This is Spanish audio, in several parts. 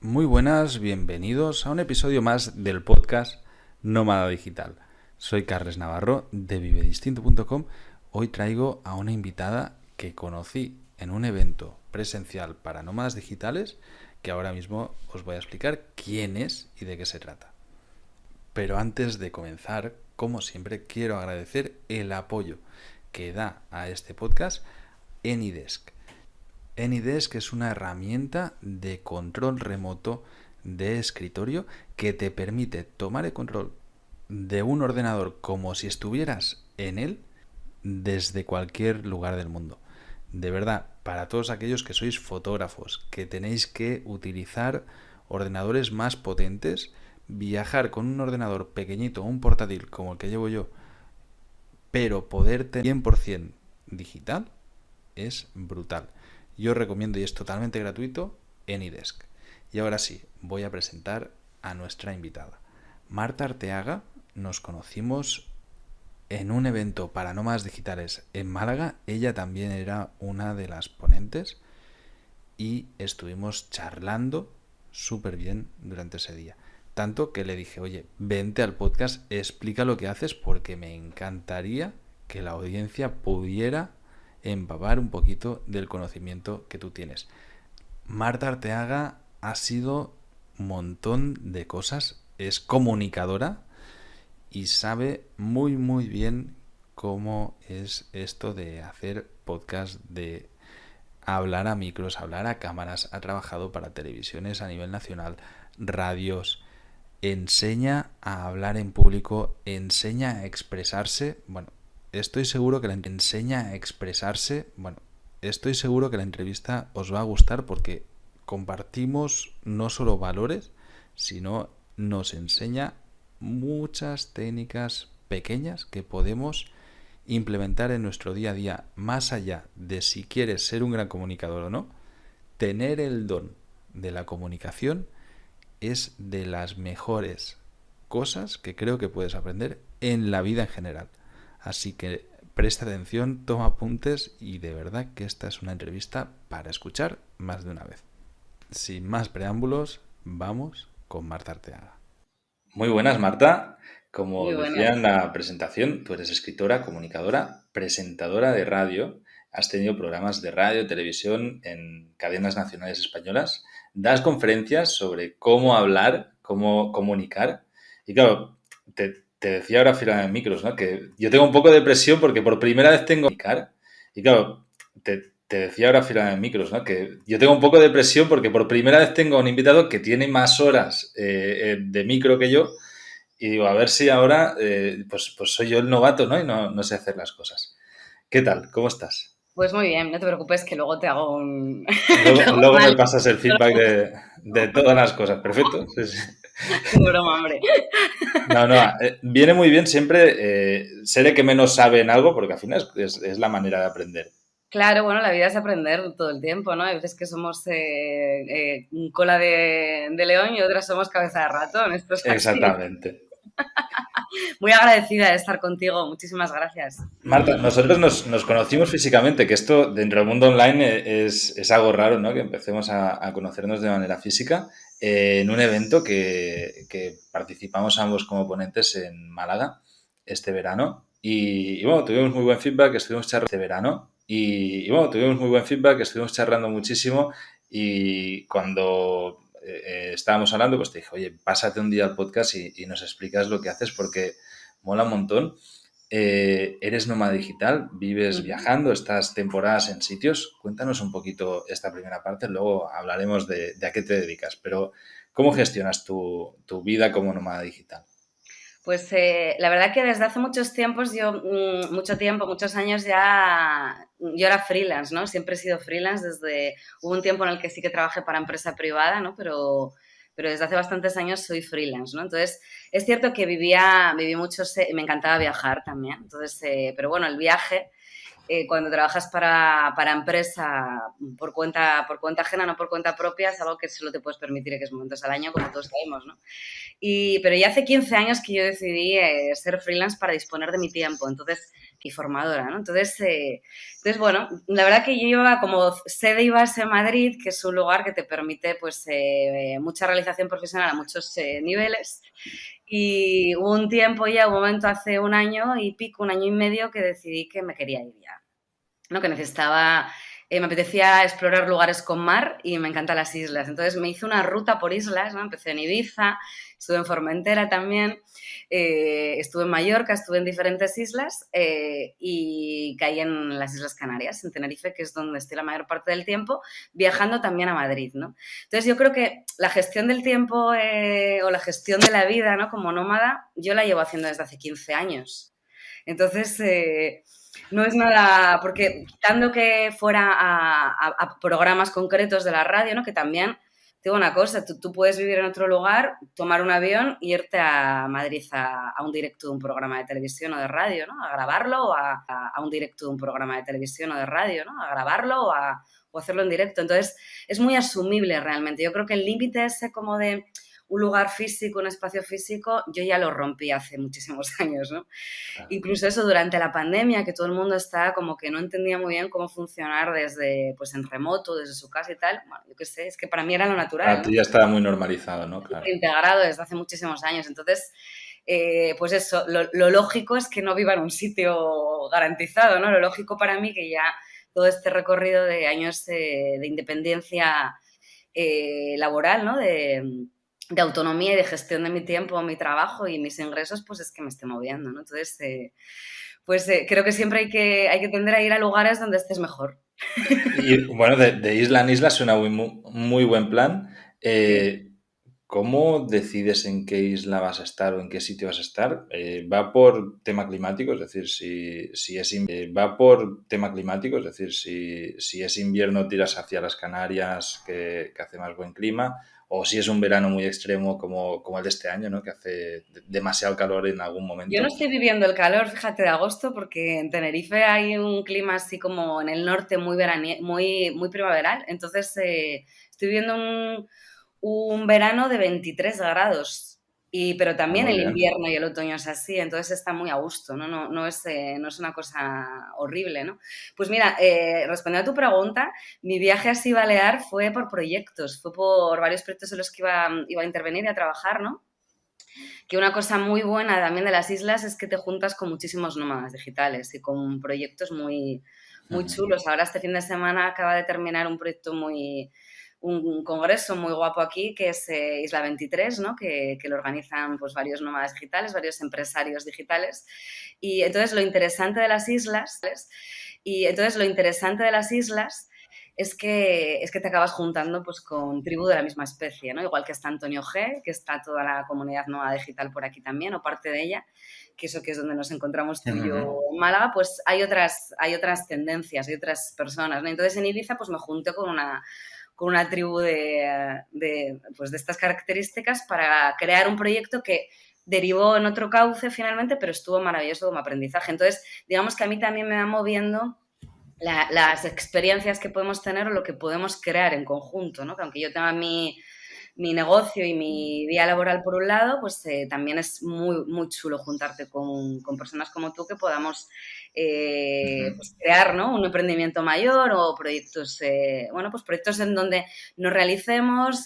Muy buenas, bienvenidos a un episodio más del podcast Nómada Digital. Soy Carles Navarro de vivedistinto.com. Hoy traigo a una invitada que conocí en un evento presencial para nómadas digitales que ahora mismo os voy a explicar quién es y de qué se trata. Pero antes de comenzar, como siempre, quiero agradecer el apoyo que da a este podcast Anydesk. Anydesk es una herramienta de control remoto de escritorio que te permite tomar el control de un ordenador como si estuvieras en él desde cualquier lugar del mundo. De verdad, para todos aquellos que sois fotógrafos, que tenéis que utilizar ordenadores más potentes, viajar con un ordenador pequeñito, un portátil como el que llevo yo, pero poder tener 100% digital, es brutal. Yo os recomiendo, y es totalmente gratuito, Anydesk. Y ahora sí, voy a presentar a nuestra invitada. Marta Arteaga, nos conocimos en un evento para nómadas digitales en Málaga. Ella también era una de las ponentes y estuvimos charlando súper bien durante ese día. Tanto que le dije, oye, vente al podcast, explica lo que haces porque me encantaría que la audiencia pudiera empapar un poquito del conocimiento que tú tienes. Marta Arteaga ha sido un montón de cosas, es comunicadora y sabe muy bien cómo es esto de hacer podcast, de hablar a micros, hablar a cámaras. Ha trabajado para televisiones a nivel nacional, radios, enseña a hablar en público, enseña a expresarse. Estoy seguro que la entrevista os va a gustar porque compartimos no solo valores, sino nos enseña muchas técnicas pequeñas que podemos implementar en nuestro día a día, más allá de si quieres ser un gran comunicador o no. Tener el don de la comunicación es de las mejores cosas que creo que puedes aprender en la vida en general. Así que presta atención, toma apuntes y de verdad que esta es una entrevista para escuchar más de una vez. Sin más preámbulos, vamos con Marta Arteaga. Muy buenas, Marta. Como Muy decía buenas. en la presentación, tú eres escritora, comunicadora, presentadora de radio. Has tenido programas de radio, televisión en cadenas nacionales españolas. Das conferencias sobre cómo hablar, cómo comunicar. Y claro, te decía ahora fuera de micros, ¿no? Que yo tengo un poco de presión porque por primera vez tengo que comunicar. Y claro, te decía ahora fuera de micros, ¿no? Que yo tengo un poco de presión porque por primera vez tengo un invitado que tiene más horas de micro que yo y digo, a ver si ahora pues soy yo el novato, ¿no? Y no sé hacer las cosas. ¿Qué tal? ¿Cómo estás? Pues muy bien, no te preocupes que luego te hago un... te Luego, hago luego una me lista pasas el feedback de todas las cosas. Perfecto. Sí, sí. de broma, hombre. No, viene muy bien siempre ser el que menos sabe en algo porque al final es la manera de aprender. Claro, bueno, la vida es aprender todo el tiempo, ¿no? Hay veces que somos cola de león y otras somos cabeza de ratón. Esto es así. Exactamente. Muy agradecida de estar contigo. Muchísimas gracias. Marta, nosotros nos conocimos físicamente, que esto dentro del mundo online es algo raro, ¿no? Que empecemos a conocernos de manera física en un evento que participamos ambos como ponentes en Málaga este verano. Y bueno, tuvimos muy buen feedback, estuvimos charlando este verano. Y bueno, tuvimos muy buen feedback, estuvimos charlando muchísimo. Y cuando estábamos hablando, pues te dije, oye, pásate un día al podcast y nos explicas lo que haces porque mola un montón. Eres nómada digital, vives Ujú. viajando, estás temporadas en sitios. Cuéntanos un poquito esta primera parte, luego hablaremos de a qué te dedicas, pero ¿cómo gestionas tu vida como nómada digital? Pues la verdad que desde hace muchos tiempos, muchos años ya, yo era freelance, ¿no? Siempre he sido freelance hubo un tiempo en el que sí que trabajé para empresa privada, ¿no? Pero desde hace bastantes años soy freelance, ¿no? Entonces, es cierto que viví muchos, me encantaba viajar también, entonces, pero bueno, el viaje cuando trabajas para empresa por cuenta ajena, no por cuenta propia, es algo que solo te puedes permitir X momentos al año, como todos sabemos, ¿no? Pero ya hace 15 años que yo decidí ser freelance para disponer de mi tiempo. Entonces, y formadora, ¿no? Entonces, bueno, la verdad que yo llevaba como sede y base en Madrid, que es un lugar que te permite pues mucha realización profesional a muchos niveles. Y hubo un tiempo ya, un momento hace un año y pico, un año y medio, que decidí que me quería ir ya, ¿no? Que necesitaba, me apetecía explorar lugares con mar y me encantan las islas. Entonces me hice una ruta por islas, ¿no? Empecé en Ibiza, estuve en Formentera también, estuve en Mallorca, estuve en diferentes islas y caí en las Islas Canarias, en Tenerife, que es donde estoy la mayor parte del tiempo, viajando también a Madrid, ¿no? Entonces yo creo que la gestión del tiempo o la gestión de la vida, ¿no? Como nómada, yo la llevo haciendo desde hace 15 años. Entonces, no es nada, porque quitando que fuera a programas concretos de la radio, ¿no? Que también, te digo una cosa, tú puedes vivir en otro lugar, tomar un avión e irte a Madrid a un directo de un programa de televisión o de radio, ¿no? A grabarlo o a un directo de un programa de televisión o de radio, ¿no? A grabarlo o hacerlo en directo. Entonces, es muy asumible realmente. Yo creo que el límite ese como de un lugar físico, un espacio físico, yo ya lo rompí hace muchísimos años, ¿no? Claro. Incluso eso durante la pandemia, que todo el mundo está como que no entendía muy bien cómo funcionar desde, pues en remoto, desde su casa y tal. Bueno, yo qué sé, es que para mí era lo natural, Para ¿no? ti ya estaba muy normalizado, ¿no? Claro. Integrado desde hace muchísimos años. Entonces, pues eso, lo lógico es que no viva en un sitio garantizado, ¿no? Lo lógico para mí que ya todo este recorrido de años de independencia laboral, ¿no? De autonomía y de gestión de mi tiempo, mi trabajo y mis ingresos, pues es que me esté moviendo, ¿no? Entonces, creo que siempre hay que tender a ir a lugares donde estés mejor. Y bueno, de isla en isla suena muy buen plan. Sí. ¿Cómo decides en qué isla vas a estar o en qué sitio vas a estar? ¿Va por tema climático? Es decir, ¿va por tema climático? Es decir, si es invierno tiras hacia las Canarias, que hace más buen clima, o si es un verano muy extremo como el de este año, ¿no? Que hace demasiado calor en algún Yo no momento. estoy viviendo el calor, fíjate, de agosto, porque en Tenerife hay un clima así como en el norte muy primaveral. Entonces, estoy viviendo un verano de 23 grados. Pero Ah, también muy el bien. invierno y el otoño es así, entonces está muy a gusto, ¿no? No es una cosa horrible, ¿no? Pues mira, respondiendo a tu pregunta, mi viaje así balear fue por proyectos, fue por varios proyectos en los que iba a intervenir y a trabajar, ¿no? Que una cosa muy buena también de las islas es que te juntas con muchísimos nómadas digitales y con proyectos muy Ujú. chulos. Ahora este fin de semana acaba de terminar un congreso muy guapo aquí que es Isla 23, ¿no? Que lo organizan pues varios nómadas digitales, varios empresarios digitales. Y entonces lo interesante de las islas, es que te acabas juntando pues con tribu de la misma especie, ¿no? Igual que está Antonio G, que está toda la comunidad nómada digital por aquí también, o parte de ella, que eso que es donde nos encontramos tú y yo Ujú. en Málaga, pues hay otras tendencias, hay otras personas, ¿no? Entonces en Ibiza pues me junté con una tribu pues, de estas características para crear un proyecto que derivó en otro cauce finalmente, pero estuvo maravilloso como aprendizaje. Entonces, digamos que a mí también me va moviendo las experiencias que podemos tener o lo que podemos crear en conjunto, ¿no? Que aunque yo tenga mi negocio y mi día laboral por un lado, pues también es muy chulo juntarte con personas como tú que podamos Ujú. pues crear, ¿no? Un emprendimiento mayor o proyectos, bueno, pues proyectos en donde nos realicemos,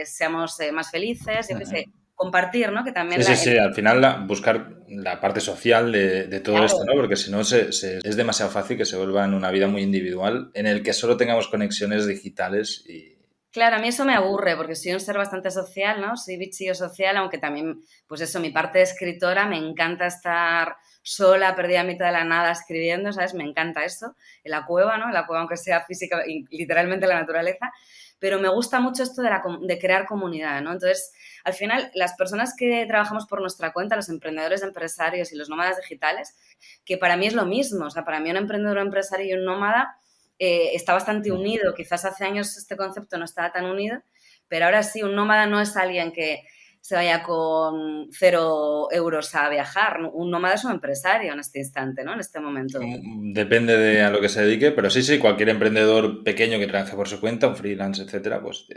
seamos más felices, yo qué sé, Ujú. compartir, ¿no? Que Sí, también sí, sí. Al final buscar la parte social de todo esto, claro. ¿no? Porque si no es demasiado fácil que se vuelva en una vida muy individual en el que solo tengamos conexiones digitales y... Claro, a mí eso me aburre porque soy un ser bastante social, ¿no? Soy bichillo social, aunque también, pues eso, mi parte de escritora, me encanta estar sola, perdida en mitad de la nada escribiendo, ¿sabes? Me encanta eso, en la cueva, ¿no? En la cueva, aunque sea física y literalmente la naturaleza, pero me gusta mucho esto de crear comunidad, ¿no? Entonces, al final, las personas que trabajamos por nuestra cuenta, los emprendedores, empresarios y los nómadas digitales, que para mí es lo mismo, o sea, para mí un emprendedor, un empresario y un nómada está bastante unido. Quizás hace años este concepto no estaba tan unido, pero ahora sí, un nómada no es alguien que se vaya con 0 euros a viajar. Un nómada es un empresario en este instante, ¿no? En este momento. Depende de a lo que se dedique, pero sí, cualquier emprendedor pequeño que trabaje por su cuenta, un freelance, etcétera, pues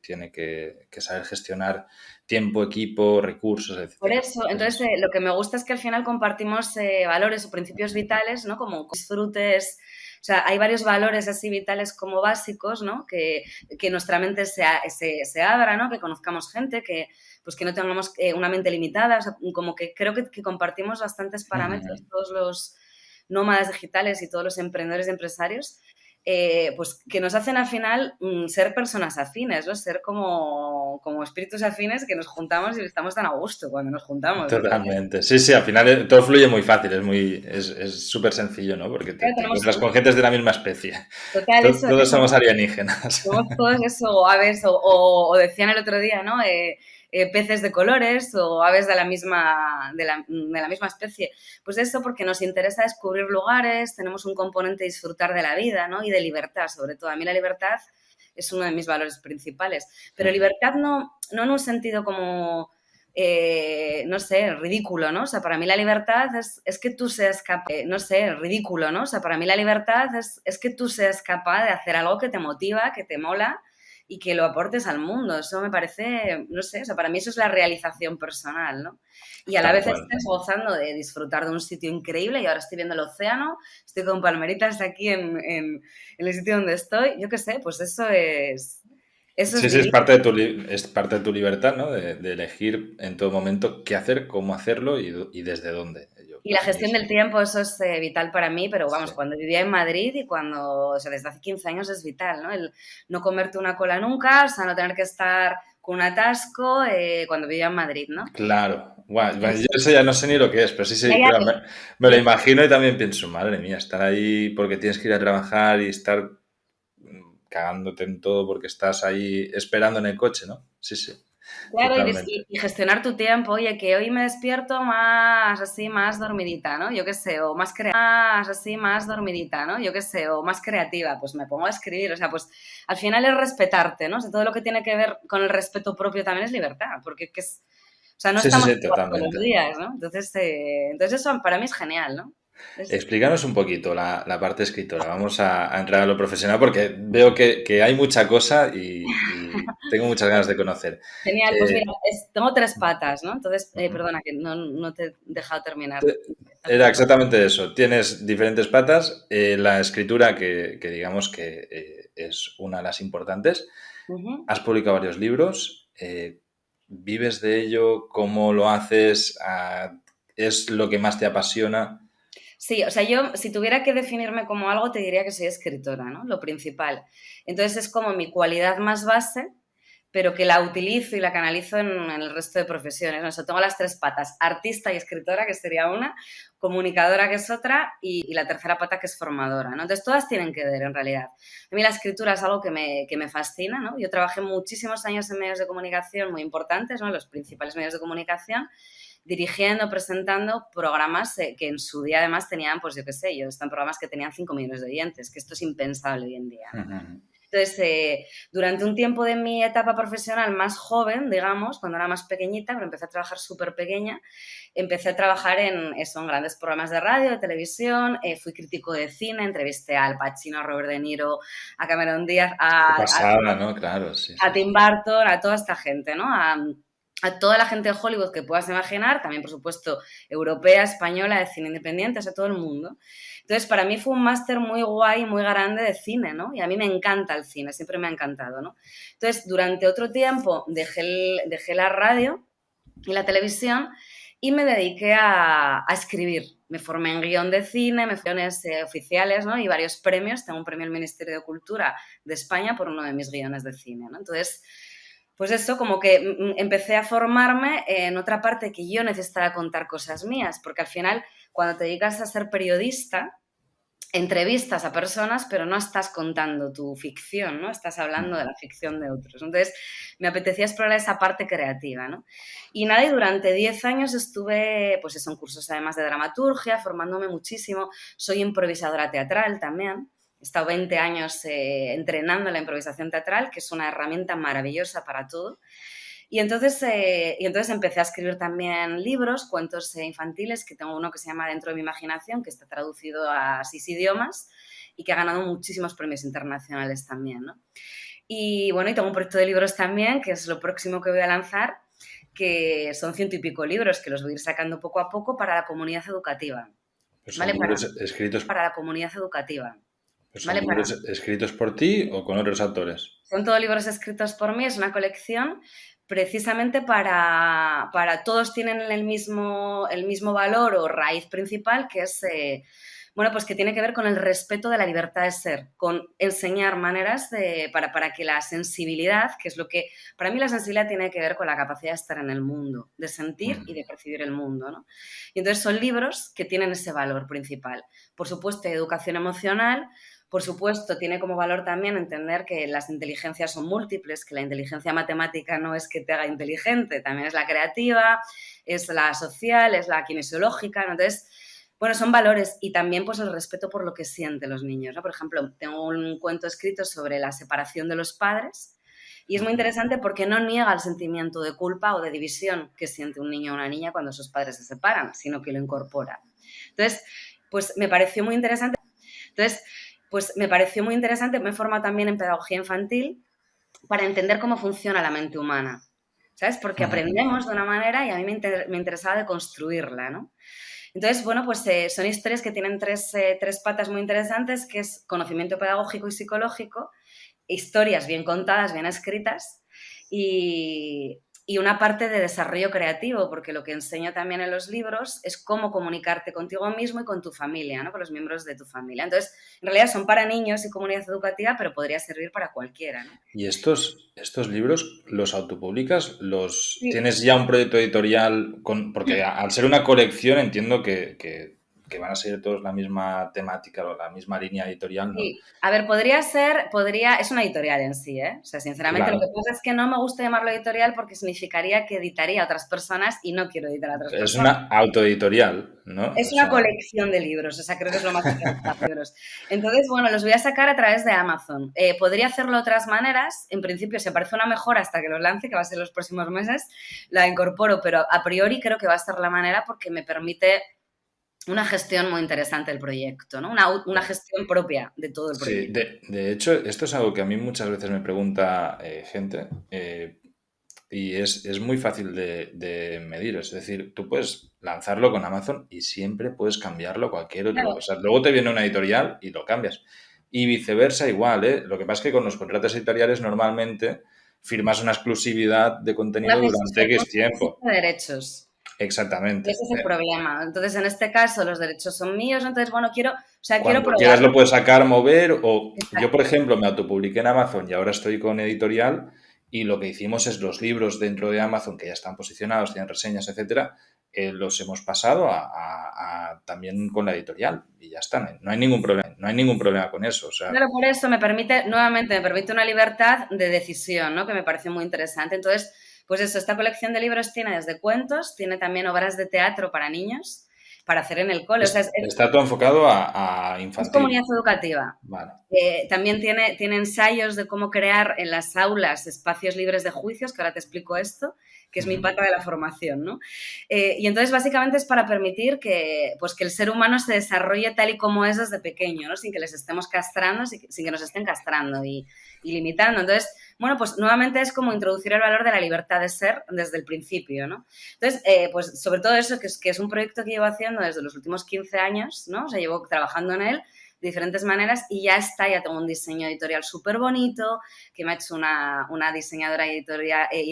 tiene que saber gestionar tiempo, equipo, recursos, Por etcétera. eso, entonces lo que me gusta es que al final compartimos valores o principios vitales, ¿no? Como disfrutes, o sea, hay varios valores así vitales como básicos, ¿no? Que nuestra mente se abra, ¿no? Que conozcamos gente, pues que no tengamos una mente limitada, o sea, como que creo que compartimos bastantes parámetros, todos los nómadas digitales y todos los emprendedores y empresarios, pues que nos hacen al final ser personas afines, ¿no? Ser como espíritus afines que nos juntamos y estamos tan a gusto cuando nos juntamos. Totalmente. Sí, al final todo fluye muy fácil, es súper sencillo, ¿no? Porque Claro, te encuentras con gentes de la misma especie. total eso, Todos ¿no? somos alienígenas. Somos todos eso, o aves, o decían el otro día, ¿no? Peces de colores o aves de la misma especie. Pues eso porque nos interesa descubrir lugares, tenemos un componente de disfrutar de la vida, ¿no? Y de libertad, sobre todo. A mí la libertad es uno de mis valores principales. Pero libertad no en un sentido como, no sé, ridículo, ¿no? O sea, para mí la libertad es que tú seas capaz, no sé, ridículo, ¿no? O sea, para mí la libertad es que tú seas capaz de hacer algo que te motiva, que te mola y que lo aportes al mundo. Eso me parece, no sé, o sea, para mí eso es la realización personal, ¿no? Y a la Tal vez cual. estés gozando de disfrutar de un sitio increíble y ahora estoy viendo el océano, estoy con palmeritas aquí en el sitio donde estoy, yo qué sé, pues eso es Sí, es vivir. parte de es parte de tu libertad, ¿no? De elegir en todo momento qué hacer, cómo hacerlo y desde dónde. Y la Para mí gestión del eso. tiempo, eso es vital para mí, pero Sí. vamos, cuando vivía en Madrid y o sea, desde hace 15 años es vital, ¿no? El no comerte una cola nunca, o sea, no tener que estar con un atasco cuando vivía en Madrid, ¿no? Claro. Guau, yo Eso. eso ya no sé ni lo que es, pero Ya, sí, ya, claro, me lo yo imagino y también pienso, madre mía, estar ahí porque tienes que ir a trabajar y estar cagándote en todo porque estás ahí esperando en el coche, ¿no? Sí, Claro, totalmente. y gestionar tu tiempo, oye, que hoy me despierto más así, más dormidita, ¿no? Yo qué sé, o más así, más dormidita, ¿no? Yo qué sé, o más creativa, pues me pongo a escribir, o sea, pues al final es respetarte, ¿no? O sea, todo lo que tiene que ver con el respeto propio también es libertad, porque o sea, no estamos Sí, igual todos totalmente. los días, ¿no? Entonces eso para mí es genial, ¿no? Es Explícanos un poquito la parte escritora. Vamos a entrar a lo profesional porque veo que hay mucha cosa y tengo muchas ganas de conocer. genial, pues mira, Eh, tengo 3 patas, ¿no? Entonces, Ujú. perdona, que no te he dejado terminar. Era exactamente eso. Tienes diferentes patas. La escritura, que digamos que es una de las importantes. Ujú. Has publicado varios libros. ¿Vives de ello? ¿Cómo lo haces? ¿Es lo que más te apasiona? Sí, o sea, yo si tuviera que definirme como algo, te diría que soy escritora, ¿no? Lo principal. Entonces es como mi cualidad más base, pero que la utilizo y la canalizo en el resto de profesiones, ¿no? O sea, tengo las 3 patas, artista y escritora, que sería una, comunicadora, que es otra, y la tercera pata, que es formadora, ¿no? Entonces todas tienen que ver, en realidad. A mí la escritura es algo que me fascina, ¿no? Yo trabajé muchísimos años en medios de comunicación muy importantes, ¿no? Los principales medios de comunicación, dirigiendo, presentando programas que en su día además tenían, pues yo qué sé, yo están programas que tenían 5 millones de oyentes, que esto es impensable hoy en día, ¿no? Entonces, durante un tiempo de mi etapa profesional más joven, digamos, cuando era más pequeñita, pero empecé a trabajar súper pequeña, empecé a trabajar en grandes programas de radio, de televisión, fui crítico de cine, entrevisté a Al Pacino, a Robert De Niro, a Cameron Díaz, Qué pasada, ¿no? Claro, sí, a sí, Tim sí. Burton, a toda esta gente, ¿no? A toda la gente de Hollywood que puedas imaginar, también por supuesto europea, española, de cine independiente, o sea, todo el mundo. Entonces, para mí fue un máster muy guay, muy grande de cine, ¿no? Y a mí me encanta el cine, siempre me ha encantado, ¿no? Entonces, durante otro tiempo dejé la radio y la televisión y me dediqué a escribir. Me formé en guión de cine, me fui a guiones oficiales, ¿no? Y varios premios. Tengo un premio del Ministerio de Cultura de España por uno de mis guiones de cine, ¿no? Entonces, pues eso, como que empecé a formarme en otra parte que yo necesitaba contar cosas mías, porque al final, cuando te dedicas a ser periodista, entrevistas a personas, pero no estás contando tu ficción, ¿no? Estás hablando de la ficción de otros. Entonces, me apetecía explorar esa parte creativa, ¿no? Y nada, y durante 10 años estuve, pues eso, en cursos además de dramaturgia, formándome muchísimo. Soy improvisadora teatral también. He estado 20 años entrenando la improvisación teatral, que es una herramienta maravillosa para todo. Y entonces empecé a escribir también libros, cuentos infantiles, que tengo uno que se llama Dentro de mi imaginación, que está traducido a 6 idiomas y que ha ganado muchísimos premios internacionales también, ¿no? Y bueno, y tengo un proyecto de libros también, que es lo próximo que voy a lanzar, que son 100 y pico libros, que los voy a ir sacando poco a poco para la comunidad educativa, Pues son ¿vale? libros escritos, Para la comunidad educativa, pues son ¿vale? libros escritos por ti o con otros autores. Son todos libros escritos por mí, es una colección precisamente para todos tienen el mismo valor o raíz principal, que es, bueno, pues que tiene que ver con el respeto de la libertad de ser, con enseñar maneras para que la sensibilidad, que es lo que, para mí la sensibilidad tiene que ver con la capacidad de estar en el mundo, de sentir y de percibir el mundo, ¿no? Y entonces son libros que tienen ese valor principal. Por supuesto, educación emocional. Por supuesto, tiene como valor también entender que las inteligencias son múltiples, que la inteligencia matemática no es que te haga inteligente, también es la creativa, es la social, es la kinesiológica, ¿no? Entonces, bueno, son valores y también pues el respeto por lo que sienten los niños, ¿no? Por ejemplo, tengo un cuento escrito sobre la separación de los padres y es muy interesante porque no niega el sentimiento de culpa o de división que siente un niño o una niña cuando sus padres se separan, sino que lo incorpora. Entonces, pues me pareció muy interesante. Me he formado también en pedagogía infantil para entender cómo funciona la mente humana, ¿sabes? Porque aprendemos de una manera y a mí me interesaba de construirla, ¿no? Entonces, bueno, pues son historias que tienen tres patas muy interesantes, que es conocimiento pedagógico y psicológico, historias bien contadas, bien escritas y una parte de desarrollo creativo, porque lo que enseño también en los libros es cómo comunicarte contigo mismo y con tu familia, ¿no? Con los miembros de tu familia. Entonces, en realidad son para niños y comunidad educativa, pero podría servir para cualquiera, ¿no? ¿Y estos libros los autopublicas? Sí. ¿Tienes ya un proyecto editorial? Porque al ser una colección entiendo que van a ser todos la misma temática o la misma línea editorial, ¿no? Sí, a ver, es una editorial en sí, ¿eh? O sea, sinceramente lo que Claro, pasa es que no me gusta llamarlo editorial porque significaría que editaría a otras personas y no quiero editar a otras es personas. una autoeditorial, ¿no? Es O una sea, colección de libros, o sea, creo que es lo más interesante de libros. Entonces, bueno, los voy a sacar a través de Amazon. Podría hacerlo de otras maneras. En principio, si parece una mejora hasta que los lance, que va a ser los próximos meses, la incorporo, pero a priori creo que va a ser la manera porque me permite una gestión muy interesante del proyecto, ¿no? Una gestión propia de todo el sí, proyecto. de hecho, esto es algo que a mí muchas veces me pregunta gente y es muy fácil de medir. Es decir, tú puedes lanzarlo con Amazon y siempre puedes cambiarlo a cualquier otro. Claro, O sea, luego te viene una editorial y lo cambias. Y viceversa igual, ¿eh? Lo que pasa es que con los contratos editoriales normalmente firmas una exclusividad de una contenido durante cesión X tiempo. de derechos. Y Exactamente. ese es el problema. Entonces, en este caso, los derechos son míos, entonces, bueno, quiero Cuando quieras probarlo. lo puedes sacar, mover o yo, por Exacto. ejemplo, me autopubliqué en Amazon y ahora estoy con editorial y lo que hicimos es los libros dentro de Amazon que ya están posicionados, tienen reseñas, etcétera, los hemos pasado también con la editorial y ya está. No hay ningún problema, no hay ningún problema con eso. O sea, Claro, por eso nuevamente, me permite una libertad de decisión, ¿no? Que me parece muy interesante. Entonces, pues eso, esta colección de libros tiene desde cuentos, tiene también obras de teatro para niños, para hacer en el cole. O sea, está todo enfocado a es comunidad infantil. educativa. Vale. También tiene ensayos de cómo crear en las aulas espacios libres de juicios, que ahora te explico esto, que es mi pata de la formación, ¿no? Y entonces básicamente es para permitir pues, que el ser humano se desarrolle tal y como es desde pequeño, ¿no? Sin que les estemos castrando, sin que nos estén castrando y limitando. Entonces, bueno, pues nuevamente es como introducir el valor de la libertad de ser desde el principio, ¿no? Entonces, pues sobre todo eso, que es un proyecto que llevo haciendo desde los últimos 15 años, ¿no? O sea, llevo trabajando en él de diferentes maneras y ya tengo un diseño editorial súper bonito que me ha hecho una diseñadora y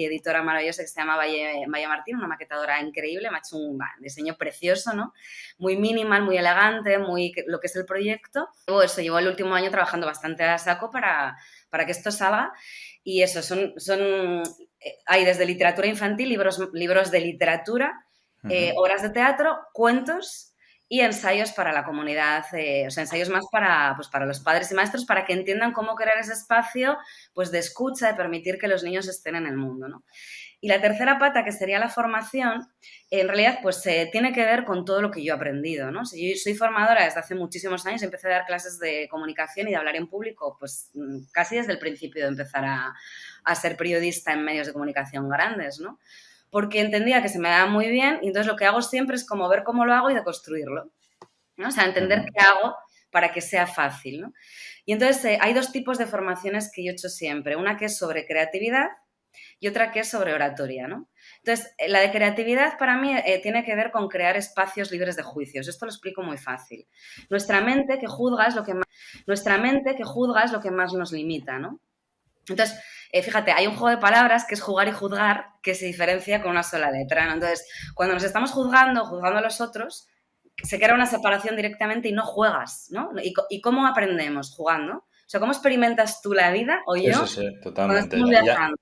editora maravillosa que se llama Maya Martín, una maquetadora increíble, me ha hecho un diseño precioso, ¿no? Muy minimal, muy elegante, muy lo que es el proyecto. Llevo el último año trabajando bastante a saco para que esto salga y eso, hay desde literatura infantil, libros de literatura, obras de teatro, cuentos y ensayos para la comunidad, o sea, ensayos más para, pues, para los padres y maestros, para que entiendan cómo crear ese espacio, pues, de escucha, de permitir que los niños estén en el mundo, ¿no? Y la tercera pata, que sería la formación, en realidad, pues tiene que ver con todo lo que yo he aprendido, ¿no? Si yo soy formadora desde hace muchísimos años, empecé a dar clases de comunicación y de hablar en público, pues casi desde el principio de empezar a ser periodista en medios de comunicación grandes, ¿no? Porque entendía que se me daba muy bien y entonces lo que hago siempre es como ver cómo lo hago y deconstruirlo, ¿no? O sea, entender qué hago para que sea fácil, ¿no? Y entonces hay dos tipos de formaciones que yo he hecho siempre. Una que es sobre creatividad y otra que es sobre oratoria, ¿no? Entonces, la de creatividad para mí tiene que ver con crear espacios libres de juicios. Esto lo explico muy fácil. Nuestra mente que juzga es lo que más nos limita, ¿no? Entonces, fíjate, hay un juego de palabras que es jugar y juzgar que se diferencia con una sola letra, ¿no? Entonces, cuando nos estamos juzgando a los otros, se crea una separación directamente y no juegas, ¿no? ¿Y cómo aprendemos? Jugando. O sea, ¿cómo experimentas tú la vida o yo Sí, cuando totalmente. estamos viajando?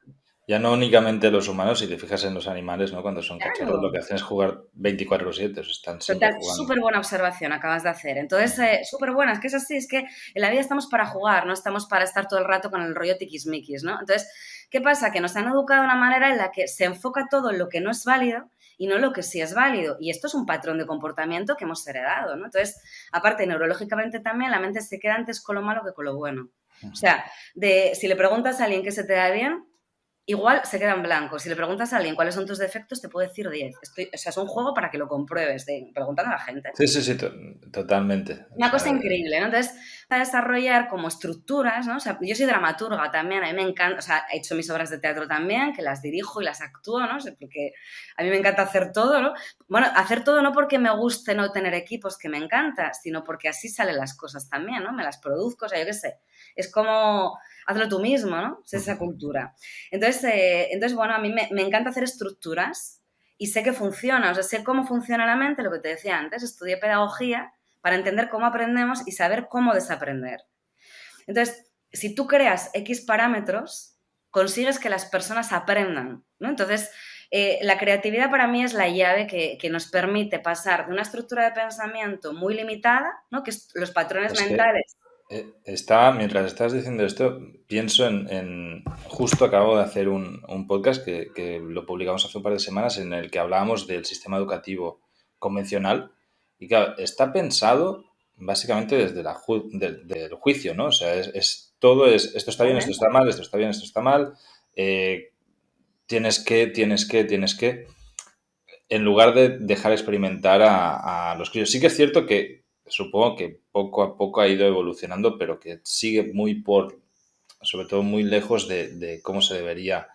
Ya no únicamente los humanos, si te fijas en los animales, ¿no? Cuando son cachorros, lo Claro. que hacen es jugar 24/7, están siempre Total, jugando. súper buena observación acabas de hacer. Entonces, súper buena, es que es así, es que en la vida estamos para jugar, no estamos para estar todo el rato con el rollo tiquismiquis, ¿no? Entonces, ¿qué pasa? Que nos han educado de una manera en la que se enfoca todo en lo que no es válido y no en lo que sí es válido. Y esto es un patrón de comportamiento que hemos heredado, ¿no? Entonces, aparte, neurológicamente también, la mente se queda antes con lo malo que con lo bueno. O sea, si le preguntas a alguien qué se te da bien, igual se queda en blanco. Si le preguntas a alguien cuáles son tus defectos, te puede decir 10. O sea, es un juego para que lo compruebes, de preguntar a la gente. Sí, totalmente. O Una cosa sea, increíble, ¿no? Entonces, a desarrollar como estructuras, ¿no? O sea, yo soy dramaturga también, a mí me encanta, o sea, he hecho mis obras de teatro también, que las dirijo y las actúo, ¿no? O sea, porque a mí me encanta hacer todo, ¿no? Bueno, hacer todo no porque me guste no tener equipos, que me encanta, sino porque así salen las cosas también, ¿no? Me las produzco, o sea, yo qué sé. Es como, hazlo tú mismo, ¿no? Es esa cultura. Entonces bueno, a mí me encanta hacer estructuras y sé que funciona, o sea, sé cómo funciona la mente, lo que te decía antes, estudié pedagogía para entender cómo aprendemos y saber cómo desaprender. Entonces, si tú creas X parámetros, consigues que las personas aprendan, ¿no? Entonces, la creatividad para mí es la llave que nos permite pasar de una estructura de pensamiento muy limitada, ¿no? Que es los patrones es que mentales. mientras estás diciendo esto, pienso justo acabo de hacer un podcast que lo publicamos hace un par de semanas en el que hablábamos del sistema educativo convencional y claro, está pensado básicamente desde del juicio, ¿no? O sea, esto está bien, esto está mal, esto está bien, esto está mal, tienes que, en lugar de dejar experimentar a los críos. Sí que es cierto que supongo que poco a poco ha ido evolucionando, pero que sigue sobre todo muy lejos de cómo se debería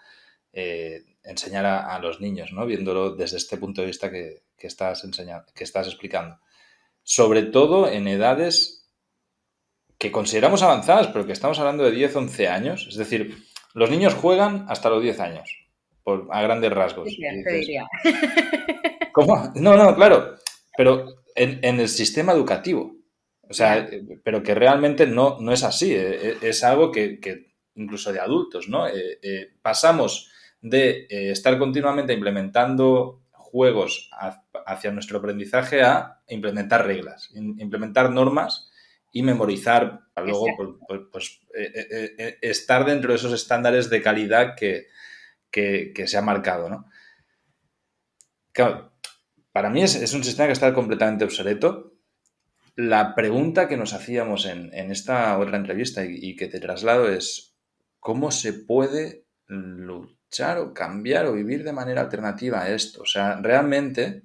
enseñar a los niños, ¿no? Viéndolo desde este punto de vista que estás explicando. Sobre todo en edades que consideramos avanzadas, pero que estamos hablando de 10, 11 años. Es decir, los niños juegan hasta los 10 años, a grandes rasgos. Y Te dices, diría. ¿cómo? No, claro, pero en el sistema educativo. O sea, pero que realmente no es así. Es algo que incluso de adultos, ¿no? Pasamos de estar continuamente implementando juegos hacia nuestro aprendizaje a implementar reglas, implementar normas y memorizar para luego estar dentro de esos estándares de calidad que se ha marcado, ¿no? Claro, para mí es un sistema que está completamente obsoleto. La pregunta que nos hacíamos en esta otra entrevista y que te traslado es ¿cómo se puede luchar o cambiar o vivir de manera alternativa a esto? O sea, realmente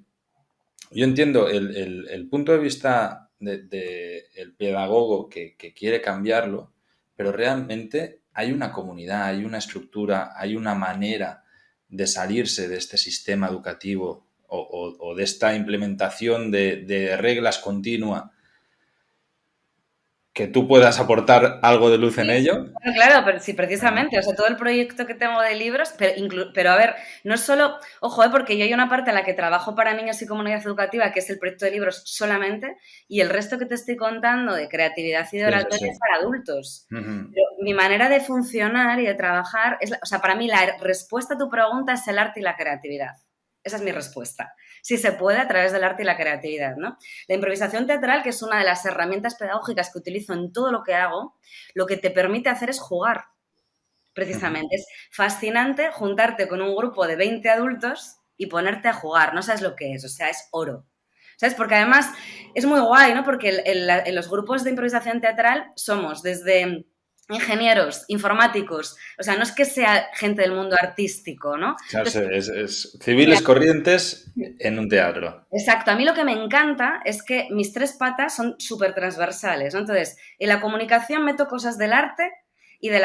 yo entiendo el punto de vista del pedagogo que quiere cambiarlo, pero realmente hay una comunidad, hay una estructura, hay una manera de salirse de este sistema educativo o de esta implementación de reglas continua que tú puedas aportar algo de luz en Sí, ello. claro, pero sí, precisamente, o sea, todo el proyecto que tengo de libros, pero a ver, no es solo, ojo, porque yo hay una parte en la que trabajo para niños y comunidad educativa, que es el proyecto de libros solamente, y el resto que te estoy contando de creatividad y de oratoria es para adultos. Pero mi manera de funcionar y de trabajar, o sea, para mí la respuesta a tu pregunta es el arte y la creatividad. Esa es mi respuesta. Sí se puede a través del arte y la creatividad, ¿no? La improvisación teatral, que es una de las herramientas pedagógicas que utilizo en todo lo que hago, lo que te permite hacer es jugar, precisamente. Es fascinante juntarte con un grupo de 20 adultos y ponerte a jugar. No sabes lo que es, o sea, es oro. ¿Sabes? Porque además es muy guay, ¿no? Porque en los grupos de improvisación teatral somos desde ingenieros, informáticos, o sea, no es que sea gente del mundo artístico, ¿no? Claro, Entonces, es civiles corrientes en un teatro. exacto, a mí lo que me encanta es que mis tres patas son súper transversales, ¿no? Entonces, en la comunicación meto cosas del arte y de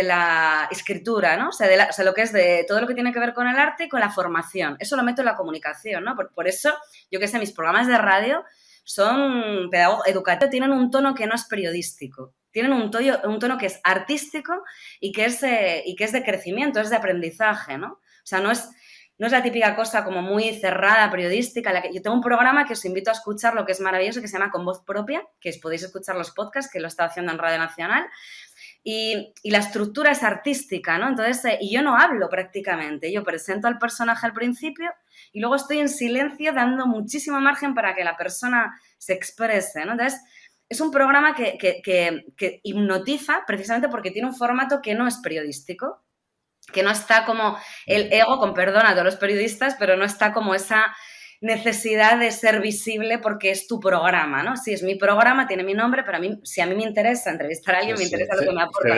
la escritura, ¿no? O sea, lo que es de todo lo que tiene que ver con el arte y con la formación. Eso lo meto en la comunicación, ¿no? Por eso, yo qué sé, mis programas de radio son educativos, tienen un tono que no es periodístico. Tienen un tono que es artístico y que es de crecimiento, es de aprendizaje, ¿no? O sea, no es la típica cosa como muy cerrada, periodística. Yo tengo un programa que os invito a escuchar, lo que es maravilloso, que se llama Con Voz Propia, que podéis escuchar los podcasts, que lo está haciendo en Radio Nacional. Y la estructura es artística, ¿no? Entonces, y yo no hablo prácticamente. Yo presento al personaje al principio y luego estoy en silencio dando muchísimo margen para que la persona se exprese, ¿no? Entonces, es un programa que hipnotiza precisamente porque tiene un formato que no es periodístico, que no está como el ego, con perdón a todos los periodistas, pero no está como esa necesidad de ser visible porque es tu programa, ¿no? Sí, es mi programa, tiene mi nombre, pero si a mí me interesa entrevistar a alguien, me interesa lo que me aporta.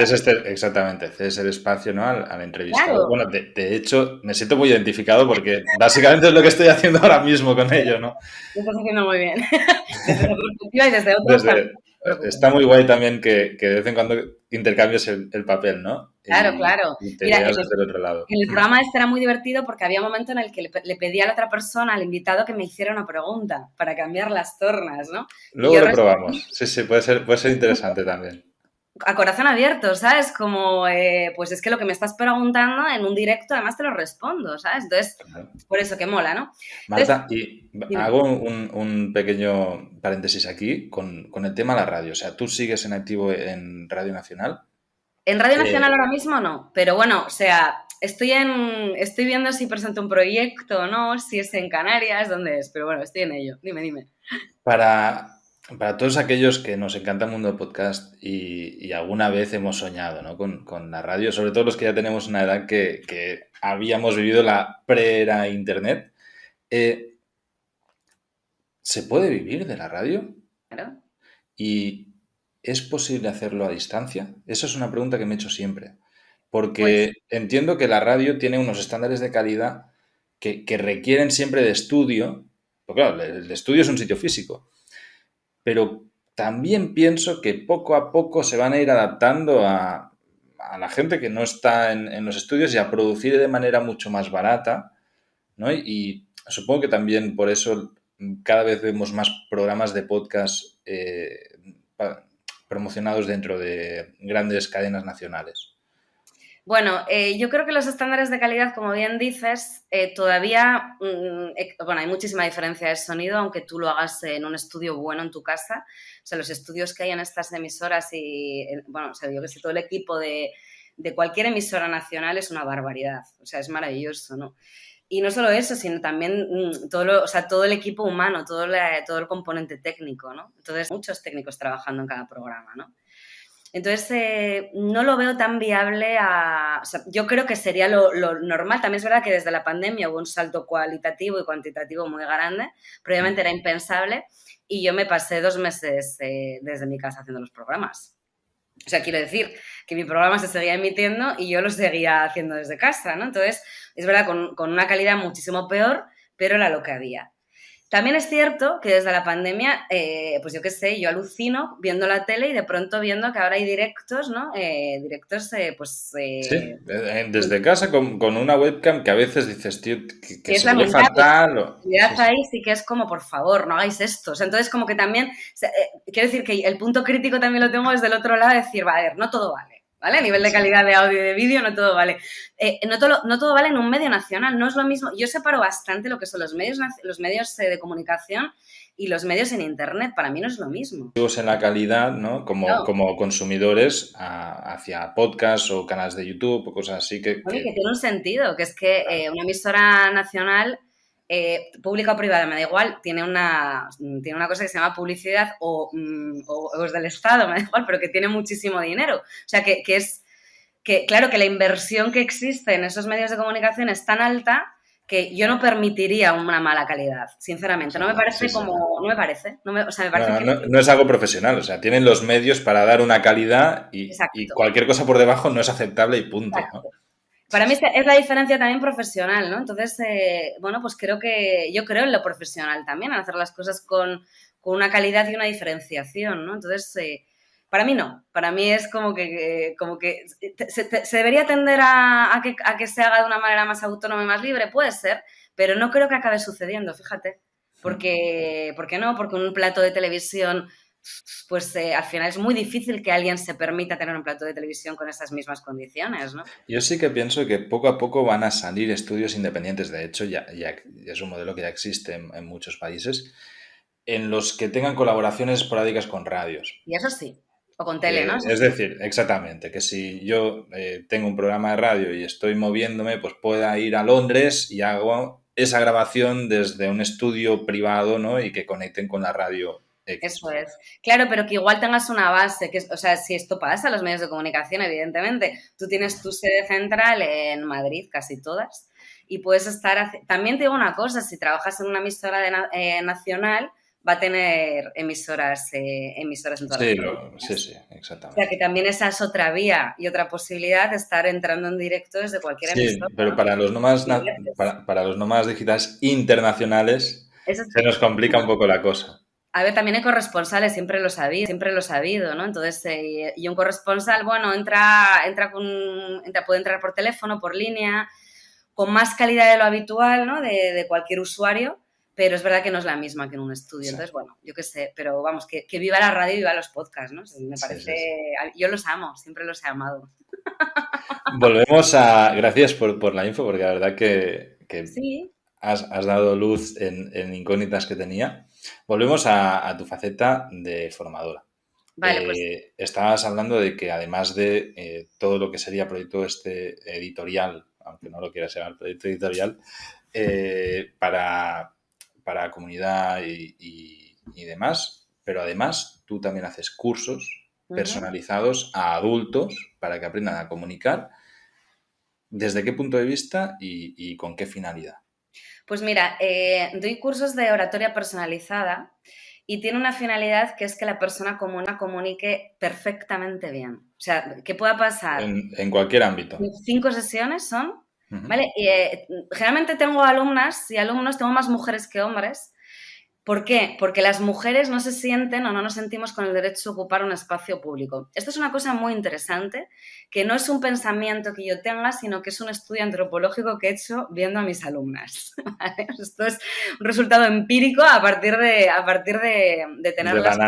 Exactamente, cedes el espacio, ¿no? al entrevistado. Claro. Bueno, de hecho, me siento muy identificado porque básicamente es lo que estoy haciendo ahora mismo con ello, ¿no? Lo estás haciendo muy bien. Desde esa perspectiva y desde otros también. Está muy guay también que de vez en cuando intercambies el papel, ¿no? Claro. Y te Mira, veas desde el otro lado. en el programa este era muy divertido porque había un momento en el que le pedí a la otra persona, al invitado, que me hiciera una pregunta para cambiar las tornas, ¿no? Y Luego yo lo probamos. Sí, puede ser interesante también. a corazón abierto, ¿sabes? Como, pues es que lo que me estás preguntando en un directo, además te lo respondo, ¿sabes? Entonces, por eso que mola, ¿no? Marta, Entonces, y hago un pequeño paréntesis aquí con el tema de la radio. O sea, ¿tú sigues en activo en Radio Nacional? En Radio Nacional ahora mismo no, pero bueno, o sea, estoy viendo si presento un proyecto o no, si es en Canarias, dónde es, pero bueno, estoy en ello. Dime. Para todos aquellos que nos encanta el mundo del podcast y alguna vez hemos soñado, ¿no? con la radio, sobre todo los que ya tenemos una edad que habíamos vivido la pre-era Internet, ¿se puede vivir de la radio? Claro. ¿Y es posible hacerlo a distancia? Esa es una pregunta que me he hecho siempre. Pues Porque entiendo que la radio tiene unos estándares de calidad que requieren siempre de estudio. Porque claro, el estudio es un sitio físico. Pero también pienso que poco a poco se van a ir adaptando a la gente que no está en los estudios y a producir de manera mucho más barata, ¿no? Y supongo que también por eso cada vez vemos más programas de podcast promocionados dentro de grandes cadenas nacionales. bueno, yo creo que los estándares de calidad, como bien dices, todavía, bueno, hay muchísima diferencia de sonido, aunque tú lo hagas en un estudio bueno en tu casa. O sea, los estudios que hay en estas emisoras y, bueno, o sea, yo que sé, todo el equipo de cualquier emisora nacional es una barbaridad. O sea, es maravilloso, ¿no? Y no solo eso, sino también todo el equipo humano, todo el componente técnico, ¿no? Entonces, muchos técnicos trabajando en cada programa, ¿no? Entonces, no lo veo tan viable o sea, yo creo que sería lo normal. También es verdad que desde la pandemia hubo un salto cualitativo y cuantitativo muy grande. Previamente era impensable y yo me pasé 2 meses desde mi casa haciendo los programas. O sea, quiero decir que mi programa se seguía emitiendo y yo lo seguía haciendo desde casa, ¿no? Entonces, es verdad, con una calidad muchísimo peor, pero era lo que había. También es cierto que desde la pandemia, pues yo qué sé, yo alucino viendo la tele y de pronto viendo que ahora hay directos, ¿no? Sí, desde casa con una webcam que a veces dices, tío, que es se ve lamentable. fatal. Ahí sí que es como, por favor, no hagáis esto. O sea, entonces como que también, quiero decir que el punto crítico también lo tengo desde el otro lado, de decir, va, a ver, no todo vale. ¿vale? A nivel de calidad de audio y de vídeo, no todo vale. No todo vale en un medio nacional, no es lo mismo. Yo separo bastante lo que son los medios de comunicación y los medios en Internet. Para mí no es lo mismo. En la calidad, ¿no? No. Como consumidores hacia podcasts o canales de YouTube o cosas así Oye, que tiene un sentido, que es que una emisora nacional, pública o privada, me da igual, tiene una cosa que se llama publicidad o es del Estado, me da igual, pero que tiene muchísimo dinero. O sea, claro, que la inversión que existe en esos medios de comunicación es tan alta que yo no permitiría una mala calidad, sinceramente. No me parece no me parece. O sea, me parece no es algo profesional, o sea, tienen los medios para dar una calidad y cualquier cosa por debajo no es aceptable y punto, ¿no? Para mí es la diferencia también profesional, ¿no? Entonces, bueno, pues yo creo en lo profesional también, en hacer las cosas con una calidad y una diferenciación, ¿no? Entonces, para mí no. Para mí es como que se debería tender a que se haga de una manera más autónoma y más libre, puede ser, pero no creo que acabe sucediendo, fíjate. ¿Por qué no? Porque un plato de televisión, pues al final es muy difícil que alguien se permita tener un plato de televisión con esas mismas condiciones, ¿no? Yo sí que pienso que poco a poco van a salir estudios independientes. De hecho, ya es un modelo que ya existe en muchos países, en los que tengan colaboraciones esporádicas con radios. Y eso sí. O con tele, ¿no? Es decir, exactamente, que si yo tengo un programa de radio y estoy moviéndome, pues pueda ir a Londres y hago esa grabación desde un estudio privado, ¿no? Y que conecten con la radio X. Eso es. Claro, pero que igual tengas una base, o sea, si esto pasa en los medios de comunicación, evidentemente, tú tienes tu sede central en Madrid, casi todas, y puedes estar... También te digo una cosa, si trabajas en una emisora nacional, va a tener emisoras en todas sí, exactamente. O sea, que también esa es otra vía y otra posibilidad de estar entrando en directo desde cualquier emisora. Sí, pero para los nómadas digitales internacionales se nos complica un poco la cosa. A ver, también hay corresponsales, siempre lo he sabido, ¿no? Entonces, y un corresponsal, bueno, puede entrar por teléfono, por línea, con más calidad de lo habitual, ¿no? De cualquier usuario, pero es verdad que no es la misma que en un estudio. Sí. Entonces, bueno, yo qué sé, pero vamos, que viva la radio y viva los podcasts, ¿no? Me parece... Sí. Yo los amo, siempre los he amado. Volvemos a... Gracias por la info, porque la verdad que sí. has dado luz en incógnitas que tenía. Volvemos a tu faceta de formadora. Vale, pues... Estabas hablando de que además de todo lo que sería proyecto editorial, aunque no lo quieras llamar proyecto editorial, para comunidad y demás, pero además tú también haces cursos personalizados a adultos para que aprendan a comunicar. ¿Desde qué punto de vista y con qué finalidad? Pues mira, doy cursos de oratoria personalizada y tiene una finalidad que es que la persona comunique perfectamente bien. O sea, ¿qué pueda pasar? En cualquier ámbito. 5 sesiones son, ¿vale? Y, generalmente tengo alumnas y alumnos, tengo más mujeres que hombres. ¿Por qué? Porque las mujeres no se sienten o no nos sentimos con el derecho a ocupar un espacio público. Esto es una cosa muy interesante, que no es un pensamiento que yo tenga, sino que es un estudio antropológico que he hecho viendo a mis alumnas. ¿Vale? Esto es un resultado empírico a partir de tenerlas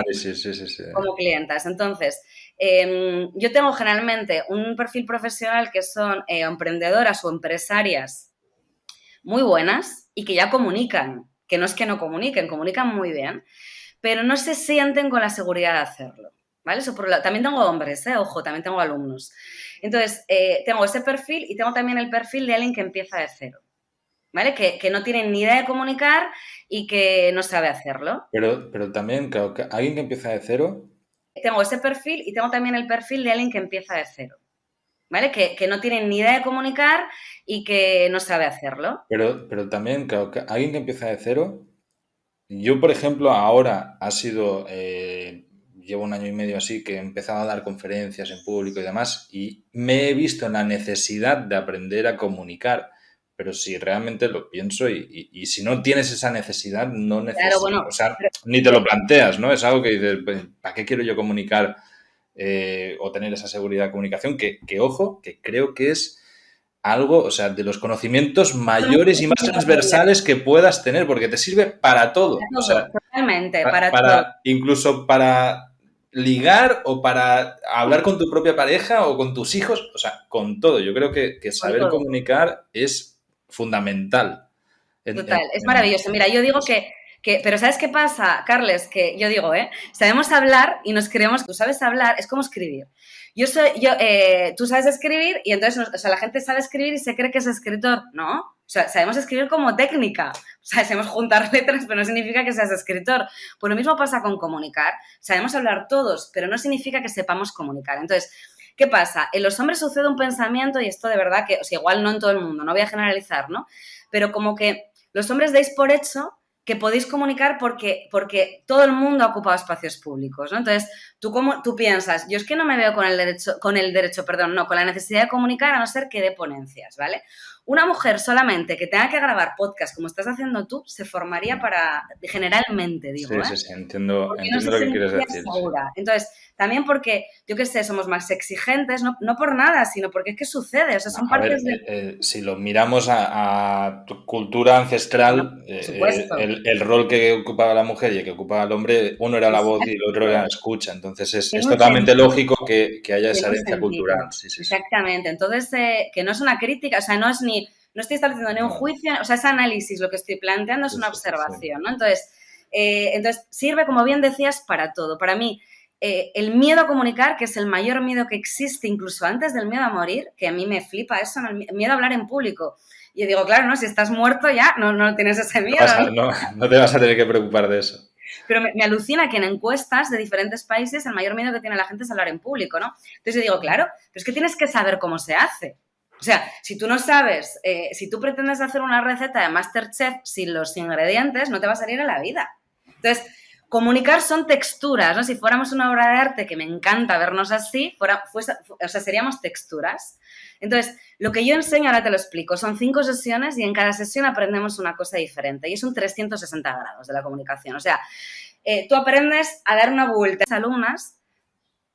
como clientas. Entonces, yo tengo generalmente un perfil profesional que son emprendedoras o empresarias muy buenas y que ya comunican. Que no es que no comunican muy bien, pero no se sienten con la seguridad de hacerlo, ¿vale? Eso también tengo hombres, ojo, también tengo alumnos. Entonces, tengo ese perfil y tengo también el perfil de alguien que empieza de cero, ¿vale? Que no tiene ni idea de comunicar y que no sabe hacerlo. Pero también, claro, alguien que empieza de cero... Tengo ese perfil y tengo también el perfil de alguien que empieza de cero. ¿Vale? Que no tienen ni idea de comunicar y que no sabe hacerlo. Pero también, claro, alguien que empieza de cero, yo, por ejemplo, ahora llevo 1 año y medio así que he empezado a dar conferencias en público y demás y me he visto en la necesidad de aprender a comunicar, pero si realmente lo pienso y si no tienes esa necesidad, no necesitas, claro, bueno, o sea, ni te lo planteas, ¿no? Es algo que dices, ¿para qué quiero yo comunicar? O tener esa seguridad de comunicación, que ojo, que creo que es algo, o sea, de los conocimientos mayores y más transversales que puedas tener, porque te sirve para todo. Para todo, o sea, totalmente, para todo. Incluso para ligar o para hablar con tu propia pareja o con tus hijos, o sea, con todo. Yo creo que Con saber todo. comunicar es fundamental. Total, es maravilloso. Mira, yo digo pero ¿sabes qué pasa, Carles? Que yo digo, sabemos hablar y nos creemos, tú sabes hablar, es como escribir. Tú sabes escribir y entonces, o sea, la gente sabe escribir y se cree que es escritor, ¿no? O sea, sabemos escribir como técnica, o sea, sabemos juntar letras, pero no significa que seas escritor. Pues lo mismo pasa con comunicar. Sabemos hablar todos, pero no significa que sepamos comunicar. Entonces, ¿qué pasa? En los hombres sucede un pensamiento, y esto de verdad que, o sea, igual no en todo el mundo, no voy a generalizar, ¿no? Pero como que los hombres dais por hecho que podéis comunicar porque todo el mundo ha ocupado espacios públicos, ¿no? Entonces, tú piensas, yo es que no me veo con la necesidad de comunicar a no ser que dé ponencias, ¿vale? Una mujer solamente que tenga que grabar podcast como estás haciendo tú, se formaría generalmente, digo, Sí, sí, entiendo porque no se lo que quieres sentiría decir. segura. Entonces, también porque, yo qué sé, somos más exigentes, no por nada, sino porque es que sucede, o sea, son A ver, partes de... si lo miramos a tu cultura ancestral, Por supuesto. el rol que ocupaba la mujer y el que ocupaba el hombre, uno era la voz y el otro era la Exacto. escucha. Entonces es Tiene un totalmente sentido. lógico que haya esa Tiene un herencia sentido. cultural. Sí, sí, sí. Exactamente. Entonces, que no es una crítica, o sea, no estoy estableciendo ni un No, juicio, o sea, ese análisis, lo que estoy planteando es sí, una sí, sí. observación, ¿no? Entonces, sirve, como bien decías, para todo. Para mí, el miedo a comunicar, que es el mayor miedo que existe, incluso antes del miedo a morir, que a mí me flipa eso, ¿no? El miedo a hablar en público. Y yo digo, claro, ¿no? Si estás muerto ya, no tienes ese miedo, ¿no? No te vas a tener que preocupar de eso. Pero me alucina que en encuestas de diferentes países el mayor miedo que tiene la gente es hablar en público, ¿no? Entonces yo digo, claro, pero es que tienes que saber cómo se hace. O sea, si tú no sabes, si tú pretendes hacer una receta de MasterChef sin los ingredientes, no te va a salir en la vida. Entonces, comunicar son texturas, ¿no? Si fuéramos una obra de arte, que me encanta vernos así, seríamos texturas. Entonces, lo que yo enseño, ahora te lo explico, son 5 sesiones y en cada sesión aprendemos una cosa diferente y es un 360 grados de la comunicación. O sea, tú aprendes a dar una vuelta a alumnas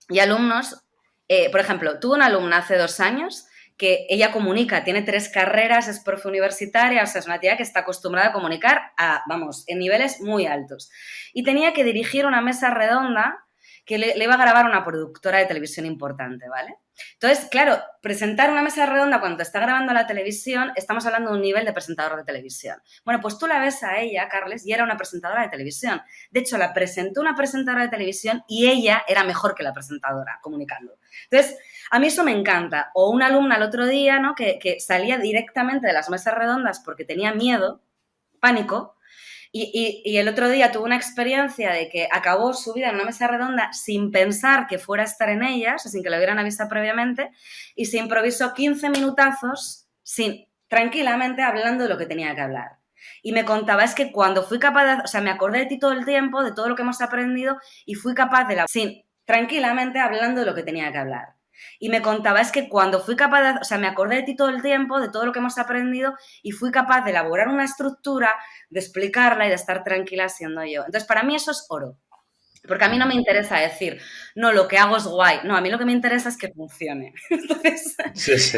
y alumnos. Por ejemplo, tuve una alumna hace 2 años que ella comunica, tiene 3 carreras, es profe universitaria, o sea, es una tía que está acostumbrada a comunicar en niveles muy altos. Y tenía que dirigir una mesa redonda que le iba a grabar una productora de televisión importante, ¿vale? Entonces, claro, presentar una mesa redonda cuando te está grabando la televisión, estamos hablando de un nivel de presentador de televisión. Bueno, pues tú la ves a ella, Carles, y era una presentadora de televisión. De hecho, la presentó una presentadora de televisión y ella era mejor que la presentadora comunicando. Entonces, a mí eso me encanta. O una alumna el otro día, ¿no? que salía directamente de las mesas redondas porque tenía miedo, pánico, y el otro día tuvo una experiencia de que acabó su vida en una mesa redonda sin pensar que fuera a estar en ella, o sea, sin que lo hubieran avisado previamente, y se improvisó 15 minutazos tranquilamente hablando de lo que tenía que hablar. Y me contaba, es que cuando fui capaz o sea, me acordé de ti todo el tiempo, de todo lo que hemos aprendido, y fui capaz tranquilamente hablando de lo que tenía que hablar. Y me contaba, es que cuando fui capaz o sea, me acordé de ti todo el tiempo, de todo lo que hemos aprendido, y fui capaz de elaborar una estructura, de explicarla y de estar tranquila siendo yo. Entonces, para mí eso es oro. Porque a mí no me interesa decir, no, lo que hago es guay. No, a mí lo que me interesa es que funcione. Entonces... Sí,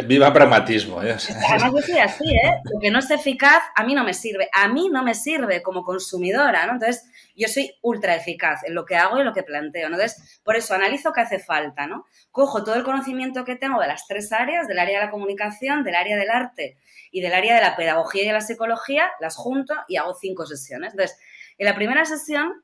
viva pragmatismo. Además, yo soy así, Lo que no es eficaz, a mí no me sirve. A mí no me sirve como consumidora, ¿no? Entonces, yo soy ultra eficaz en lo que hago y lo que planteo, ¿no? Entonces, por eso analizo qué hace falta, ¿no? Cojo todo el conocimiento que tengo de las 3 áreas, del área de la comunicación, del área del arte y del área de la pedagogía y de la psicología, las junto y hago 5 sesiones. Entonces, en la primera sesión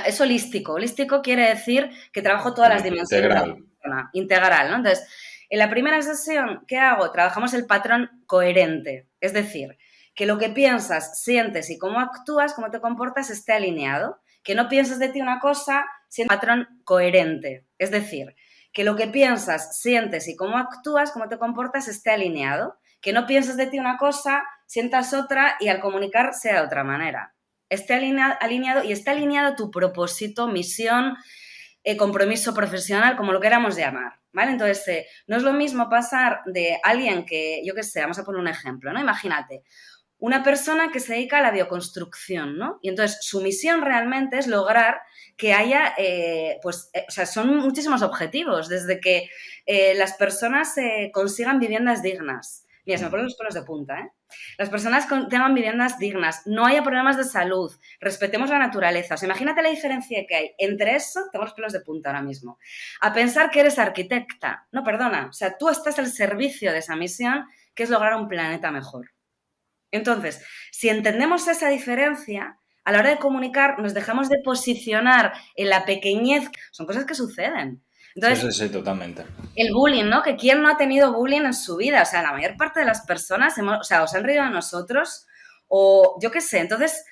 es holístico. Holístico quiere decir que trabajo todas las dimensiones de la persona. Integral, ¿no? Entonces, en la primera sesión, ¿qué hago? Trabajamos el patrón coherente. Es decir, que lo que piensas, sientes y cómo actúas, cómo te comportas, esté alineado. Que no pienses de ti una cosa siendo un patrón coherente. Es decir, que lo que piensas, sientes y cómo actúas, cómo te comportas, esté alineado. Que no pienses de ti una cosa, sientas otra y al comunicar sea de otra manera. Esté alineado y esté alineado tu propósito, misión, compromiso profesional, como lo queramos llamar, ¿vale? Entonces, no es lo mismo pasar de alguien que, yo qué sé, vamos a poner un ejemplo, ¿no? Imagínate, una persona que se dedica a la bioconstrucción, ¿no? Y entonces su misión realmente es lograr que haya, o sea, son muchísimos objetivos, desde que las personas consigan viviendas dignas, Mira, se me ponen los pelos de punta, ¿eh? Las personas tengan viviendas dignas, no haya problemas de salud, respetemos la naturaleza. O sea, imagínate la diferencia que hay entre eso, tengo los pelos de punta ahora mismo, a pensar que eres arquitecta. No, perdona, o sea, tú estás al servicio de esa misión, que es lograr un planeta mejor. Entonces, si entendemos esa diferencia, a la hora de comunicar nos dejamos de posicionar en la pequeñez. Son cosas que suceden. Entonces, sí, totalmente. El bullying, ¿no? Que quién no ha tenido bullying en su vida. O sea, la mayor parte de las personas, os han reído de nosotros o yo qué sé. Entonces,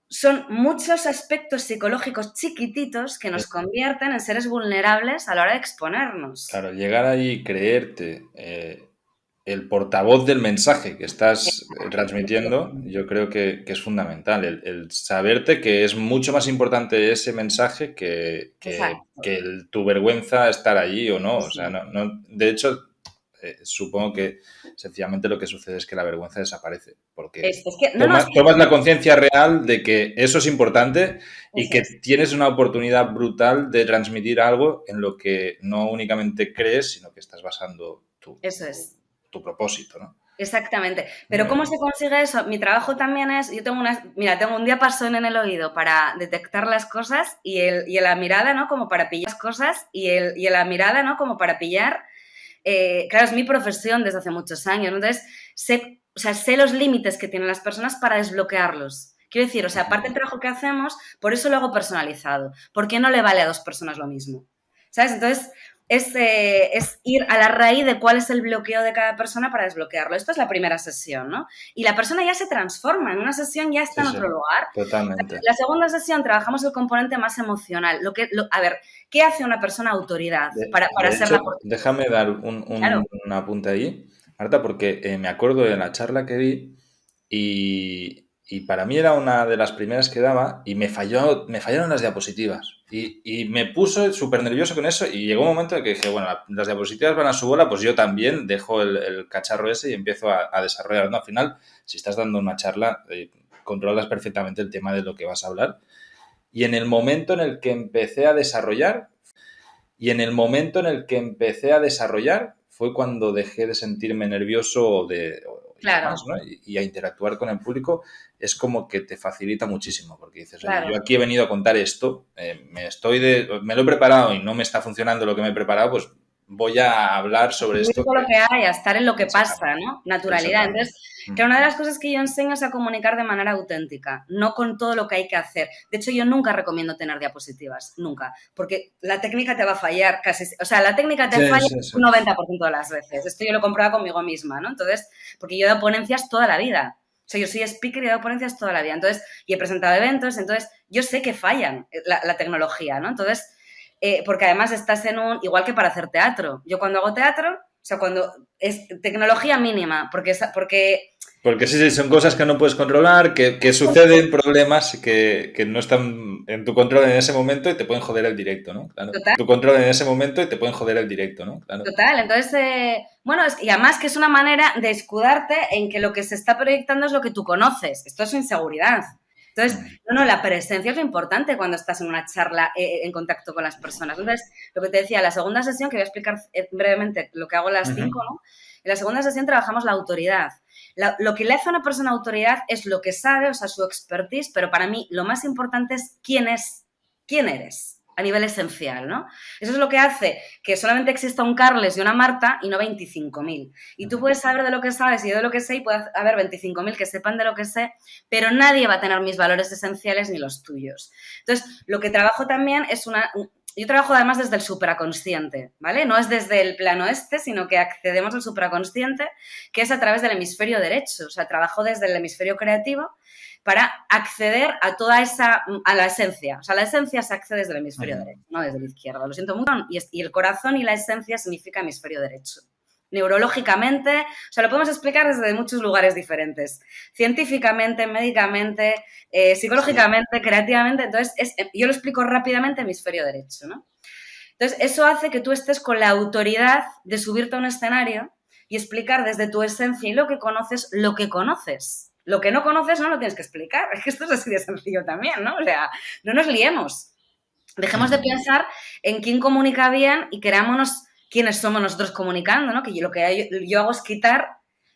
son muchos aspectos psicológicos chiquititos que nos convierten en seres vulnerables a la hora de exponernos. Claro, llegar ahí y creerte el portavoz del mensaje que estás transmitiendo, yo creo que es fundamental. El saberte que es mucho más importante ese mensaje que tu vergüenza estar allí o no. Sí. O sea, no, de hecho, supongo que sencillamente lo que sucede es que la vergüenza desaparece. Porque tomas la conciencia real de que eso es importante y que tienes una oportunidad brutal de transmitir algo en lo que no únicamente crees, sino que estás basando tu propósito, ¿no? Exactamente. Pero ¿cómo se consigue eso? Mi trabajo también es, tengo un diapasón en el oído para detectar las cosas y en la mirada, ¿no? Como para pillar las cosas y en la mirada, ¿no? Como para pillar. Claro, es mi profesión desde hace muchos años, ¿no? Entonces sé los límites que tienen las personas para desbloquearlos. Quiero decir, o sea, aparte del trabajo que hacemos, por eso lo hago personalizado. Porque no le vale a dos personas lo mismo, ¿sabes? Entonces, es ir a la raíz de cuál es el bloqueo de cada persona para desbloquearlo. Esto es la primera sesión, ¿no? Y la persona ya se transforma, en una sesión ya está en otro lugar. Totalmente. La segunda sesión trabajamos el componente más emocional. A ver, ¿qué hace una persona autoridad para ser la... Déjame dar un apunte ahí, Marta, porque me acuerdo de la charla que di y para mí era una de las primeras que daba y me fallaron las diapositivas. Y me puse súper nervioso con eso y llegó un momento en que dije, bueno, las diapositivas van a su bola, pues yo también dejo el cacharro ese y empiezo a desarrollar. ¿No? Al final, si estás dando una charla, controlas perfectamente el tema de lo que vas a hablar. Y en el momento en el que empecé a desarrollar, fue cuando dejé de sentirme nervioso claro. Más, ¿no? Y a interactuar con el público es como que te facilita muchísimo, porque dices, claro, yo aquí he venido a contar esto, me lo he preparado y no me está funcionando lo que me he preparado, pues voy a hablar sobre esto. Lo que hay, a estar en lo que pasa, ¿no? Naturalidad. Entonces, que una de las cosas que yo enseño es a comunicar de manera auténtica, no con todo lo que hay que hacer. De hecho, yo nunca recomiendo tener diapositivas, nunca, porque la técnica te va a fallar casi, o sea, la técnica te falla un 90% de las veces. Esto yo lo he comprobado conmigo misma, ¿no? Entonces, porque yo he dado ponencias toda la vida. O sea, yo soy speaker y he dado ponencias toda la vida. Entonces, y he presentado eventos, entonces yo sé que fallan la tecnología, ¿no? Entonces, porque además estás igual que para hacer teatro. Yo cuando hago teatro, o sea, cuando es tecnología mínima, porque sí, son cosas que no puedes controlar, que suceden problemas que no están en tu control en ese momento y te pueden joder el directo, ¿no? Claro. Total. Tu control en ese momento y te pueden joder el directo, ¿no? Claro. Total, entonces, y además que es una manera de escudarte en que lo que se está proyectando es lo que tú conoces. Esto es inseguridad. Entonces, la presencia es lo importante cuando estás en una charla en contacto con las personas. Entonces, lo que te decía, la segunda sesión, que voy a explicar brevemente lo que hago en las 5, ¿no? En la segunda sesión trabajamos la autoridad. Lo que le hace a una persona autoridad es lo que sabe, o sea, su expertise, pero para mí lo más importante es quién eres, a nivel esencial, ¿no? Eso es lo que hace que solamente exista un Carles y una Marta y no 25.000. Y tú puedes saber de lo que sabes y de lo que sé y puede haber 25.000 que sepan de lo que sé, pero nadie va a tener mis valores esenciales ni los tuyos. Entonces, lo que trabajo también es yo trabajo además desde el supraconsciente, ¿vale? No es desde el plano sino que accedemos al supraconsciente, que es a través del hemisferio derecho. O sea, trabajo desde el hemisferio creativo para acceder a la esencia. O sea, la esencia se accede desde el hemisferio derecho, no desde el izquierdo. Lo siento mucho. Y el corazón y la esencia significa hemisferio derecho. Neurológicamente, o sea, lo podemos explicar desde muchos lugares diferentes. Científicamente, médicamente, psicológicamente, creativamente. Entonces, yo lo explico rápidamente, hemisferio derecho, ¿no? Entonces, eso hace que tú estés con la autoridad de subirte a un escenario y explicar desde tu esencia y lo que conoces. Lo que no conoces no lo tienes que explicar. Es que esto es así de sencillo también, ¿no? O sea, no nos liemos. Dejemos de pensar en quién comunica bien y creámonos quiénes somos nosotros comunicando, ¿no? Que lo que yo hago es quitar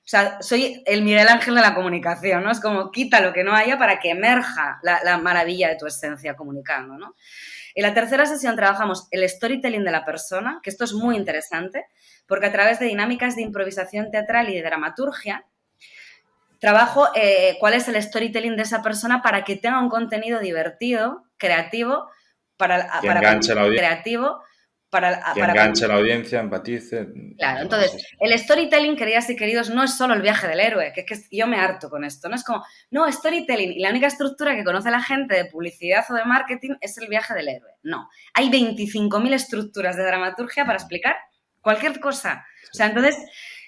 O sea, soy el Miguel Ángel de la comunicación, ¿no? Es como quita lo que no haya para que emerja la maravilla de tu esencia comunicando, ¿no? En la tercera sesión trabajamos el storytelling de la persona, que esto es muy interesante, porque a través de dinámicas de improvisación teatral y de dramaturgia, trabajo cuál es el storytelling de esa persona para que tenga un contenido divertido, creativo, Que enganche la audiencia. creativo, Que enganche a la audiencia, empatice. Claro, entonces, el storytelling, queridas y queridos, no es solo el viaje del héroe, que es que yo me harto con esto, no es como, no, storytelling, y la única estructura que conoce la gente de publicidad o de marketing es el viaje del héroe. No, hay 25.000 estructuras de dramaturgia para explicar cualquier cosa. O sea, entonces,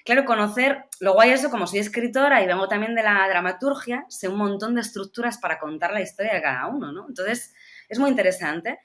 claro, conocer, lo guay es eso, como soy escritora y vengo también de la dramaturgia, sé un montón de estructuras para contar la historia de cada uno, ¿no? Entonces, es muy interesante.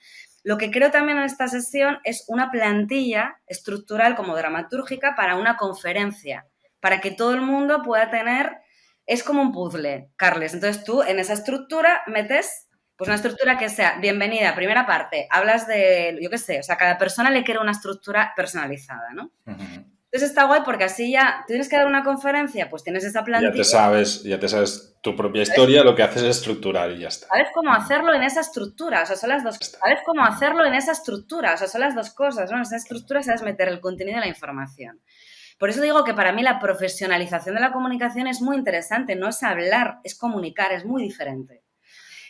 Lo que creo también en esta sesión es una plantilla estructural como dramatúrgica para una conferencia, para que todo el mundo pueda tener, es como un puzzle, Carles. Entonces tú en esa estructura metes pues una estructura que sea bienvenida, primera parte, hablas de, yo qué sé, o sea, cada persona le quiere una estructura personalizada, ¿no? Entonces está guay porque así ya tienes que dar una conferencia, pues tienes esa plantilla. Ya te sabes tu propia historia, lo que haces es estructurar y ya está. ¿Sabes cómo hacerlo en esa estructura? O sea, son las dos. ¿Sabes cómo hacerlo en esa estructura? O sea, son las dos cosas, ¿no? En esa estructura sabes meter el contenido y la información. Por eso digo que para mí la profesionalización de la comunicación es muy interesante. No es hablar, es comunicar, es muy diferente.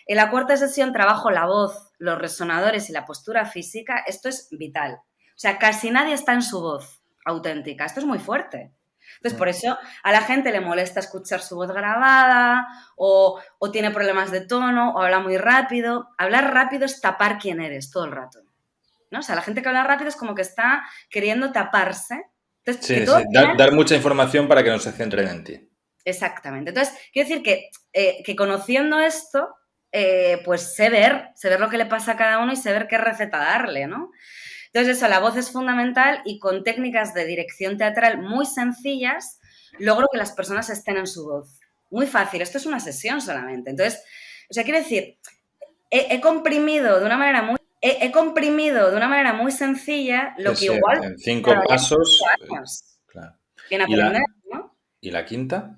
En la cuarta sesión trabajo la voz, los resonadores y la postura física. Esto es vital. O sea, casi nadie está en su voz auténtica. Esto es muy fuerte. Entonces, por eso a la gente le molesta escuchar su voz grabada o tiene problemas de tono o habla muy rápido. Hablar rápido es tapar quién eres todo el rato, ¿no? O sea, la gente que habla rápido es como que está queriendo taparse. Entonces, sí. Dar mucha información para que no se centren en ti. Exactamente. Entonces, quiero decir que conociendo esto, pues sé ver lo que le pasa a cada uno y sé ver qué receta darle, ¿no? Entonces eso, la voz es fundamental y con técnicas de dirección teatral muy sencillas logro que las personas estén en su voz. Muy fácil, esto es una sesión solamente. Entonces, o sea, quiero decir, he comprimido de una manera muy sencilla lo que igual... En 5 pasos. Claro. En aprender, ¿no? ¿Y la quinta?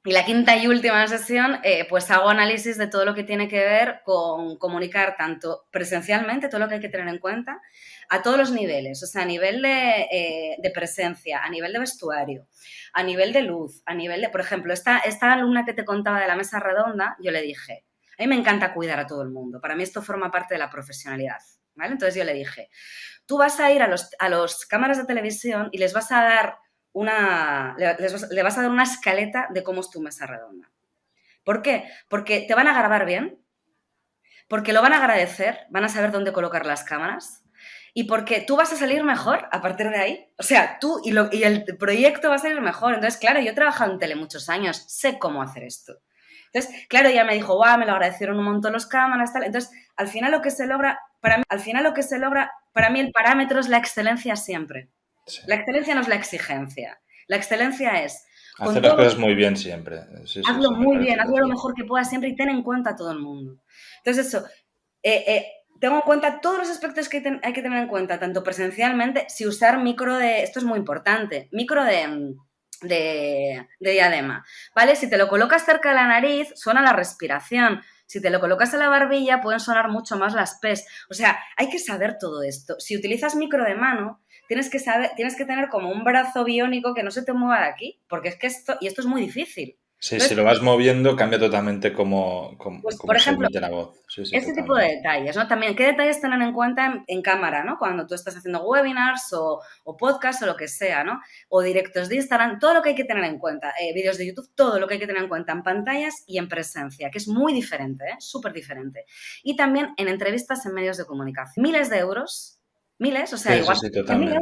Y la quinta y última sesión, pues hago análisis de todo lo que tiene que ver con comunicar tanto presencialmente, todo lo que hay que tener en cuenta, a todos los niveles, o sea, a nivel de presencia, a nivel de vestuario, a nivel de luz, a nivel de, por ejemplo, esta alumna que te contaba de la mesa redonda, yo le dije, a mí me encanta cuidar a todo el mundo, para mí esto forma parte de la profesionalidad, ¿vale? Entonces yo le dije, tú vas a ir a los cámaras de televisión y les vas a dar le vas a dar una escaleta de cómo es tu mesa redonda. ¿Por qué? Porque te van a grabar bien, porque lo van a agradecer, van a saber dónde colocar las cámaras y porque tú vas a salir mejor a partir de ahí. O sea, tú y el proyecto va a salir mejor. Entonces, claro, yo he trabajado en tele muchos años, sé cómo hacer esto. Entonces, claro, ella me dijo, guau, me lo agradecieron un montón los cámaras, tal. Entonces, al final lo que se logra, para mí el parámetro es la excelencia siempre. Sí. La excelencia no es la exigencia. La excelencia es... Hacer las cosas muy bien siempre. Hazlo muy bien, hazlo lo mejor que puedas siempre y ten en cuenta a todo el mundo. Entonces eso, tengo en cuenta todos los aspectos que hay que tener en cuenta, tanto presencialmente, si usar micro de... Esto es muy importante, micro de diadema, ¿vale? Si te lo colocas cerca de la nariz, suena la respiración. Si te lo colocas en la barbilla, pueden sonar mucho más las P's. O sea, hay que saber todo esto. Si utilizas micro de mano, tienes que tener como un brazo biónico que no se te mueva de aquí, porque es que esto es muy difícil. Sí, entonces, si lo vas moviendo, cambia totalmente cómo por ejemplo, se emite la voz. Sí, este tipo de detalles, ¿no? También, ¿qué detalles tener en cuenta en cámara, ¿no? Cuando tú estás haciendo webinars o podcasts o lo que sea, ¿no? O directos de Instagram, todo lo que hay que tener en cuenta, vídeos de YouTube, todo lo que hay que tener en cuenta en pantallas y en presencia, que es muy diferente, súper diferente. Y también en entrevistas en medios de comunicación. Miles de euros, o sea, igual... Sí, totalmente.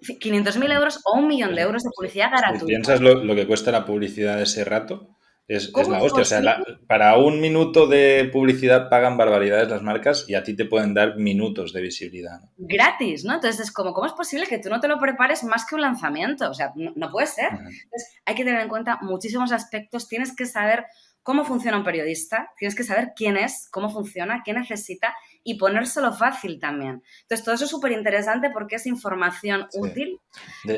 500.000 euros o 1 millón de euros de publicidad gratuita. Si piensas lo que cuesta la publicidad de ese rato, es la hostia. O sea, para 1 minuto de publicidad pagan barbaridades las marcas y a ti te pueden dar minutos de visibilidad, ¿no? Gratis, ¿no? Entonces es como, ¿cómo es posible que tú no te lo prepares más que un lanzamiento? O sea, no puede ser. Entonces hay que tener en cuenta muchísimos aspectos. Tienes que saber cómo funciona un periodista, tienes que saber quién es, cómo funciona, qué necesita y ponérselo fácil también. Entonces, todo eso es súper interesante porque es información útil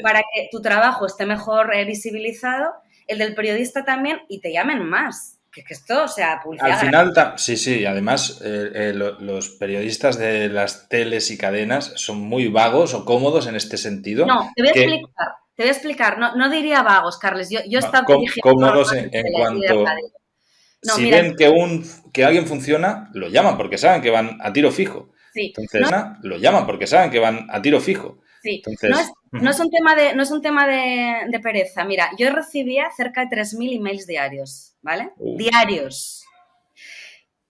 para que tu trabajo esté mejor visibilizado el del periodista también y te llamen más. Que esto, o sea, publicidad Al final, gratuita. sí, además los periodistas de las teles y cadenas son muy vagos o cómodos en este sentido, No, te voy a que explicar, te voy a explicar. No, no diría vagos, Carles. Yo he estado dirigiendo cómodos programas de en tele y de cuanto, radio. No, si mira, ven que alguien funciona, lo llaman porque saben que van a tiro fijo. sí, no, Entonces, lo llaman porque saben que van a tiro fijo. sí, Entonces, no es un tema de pereza. Mira, yo recibía cerca de 3.000 emails diarios, ¿vale? Diarios.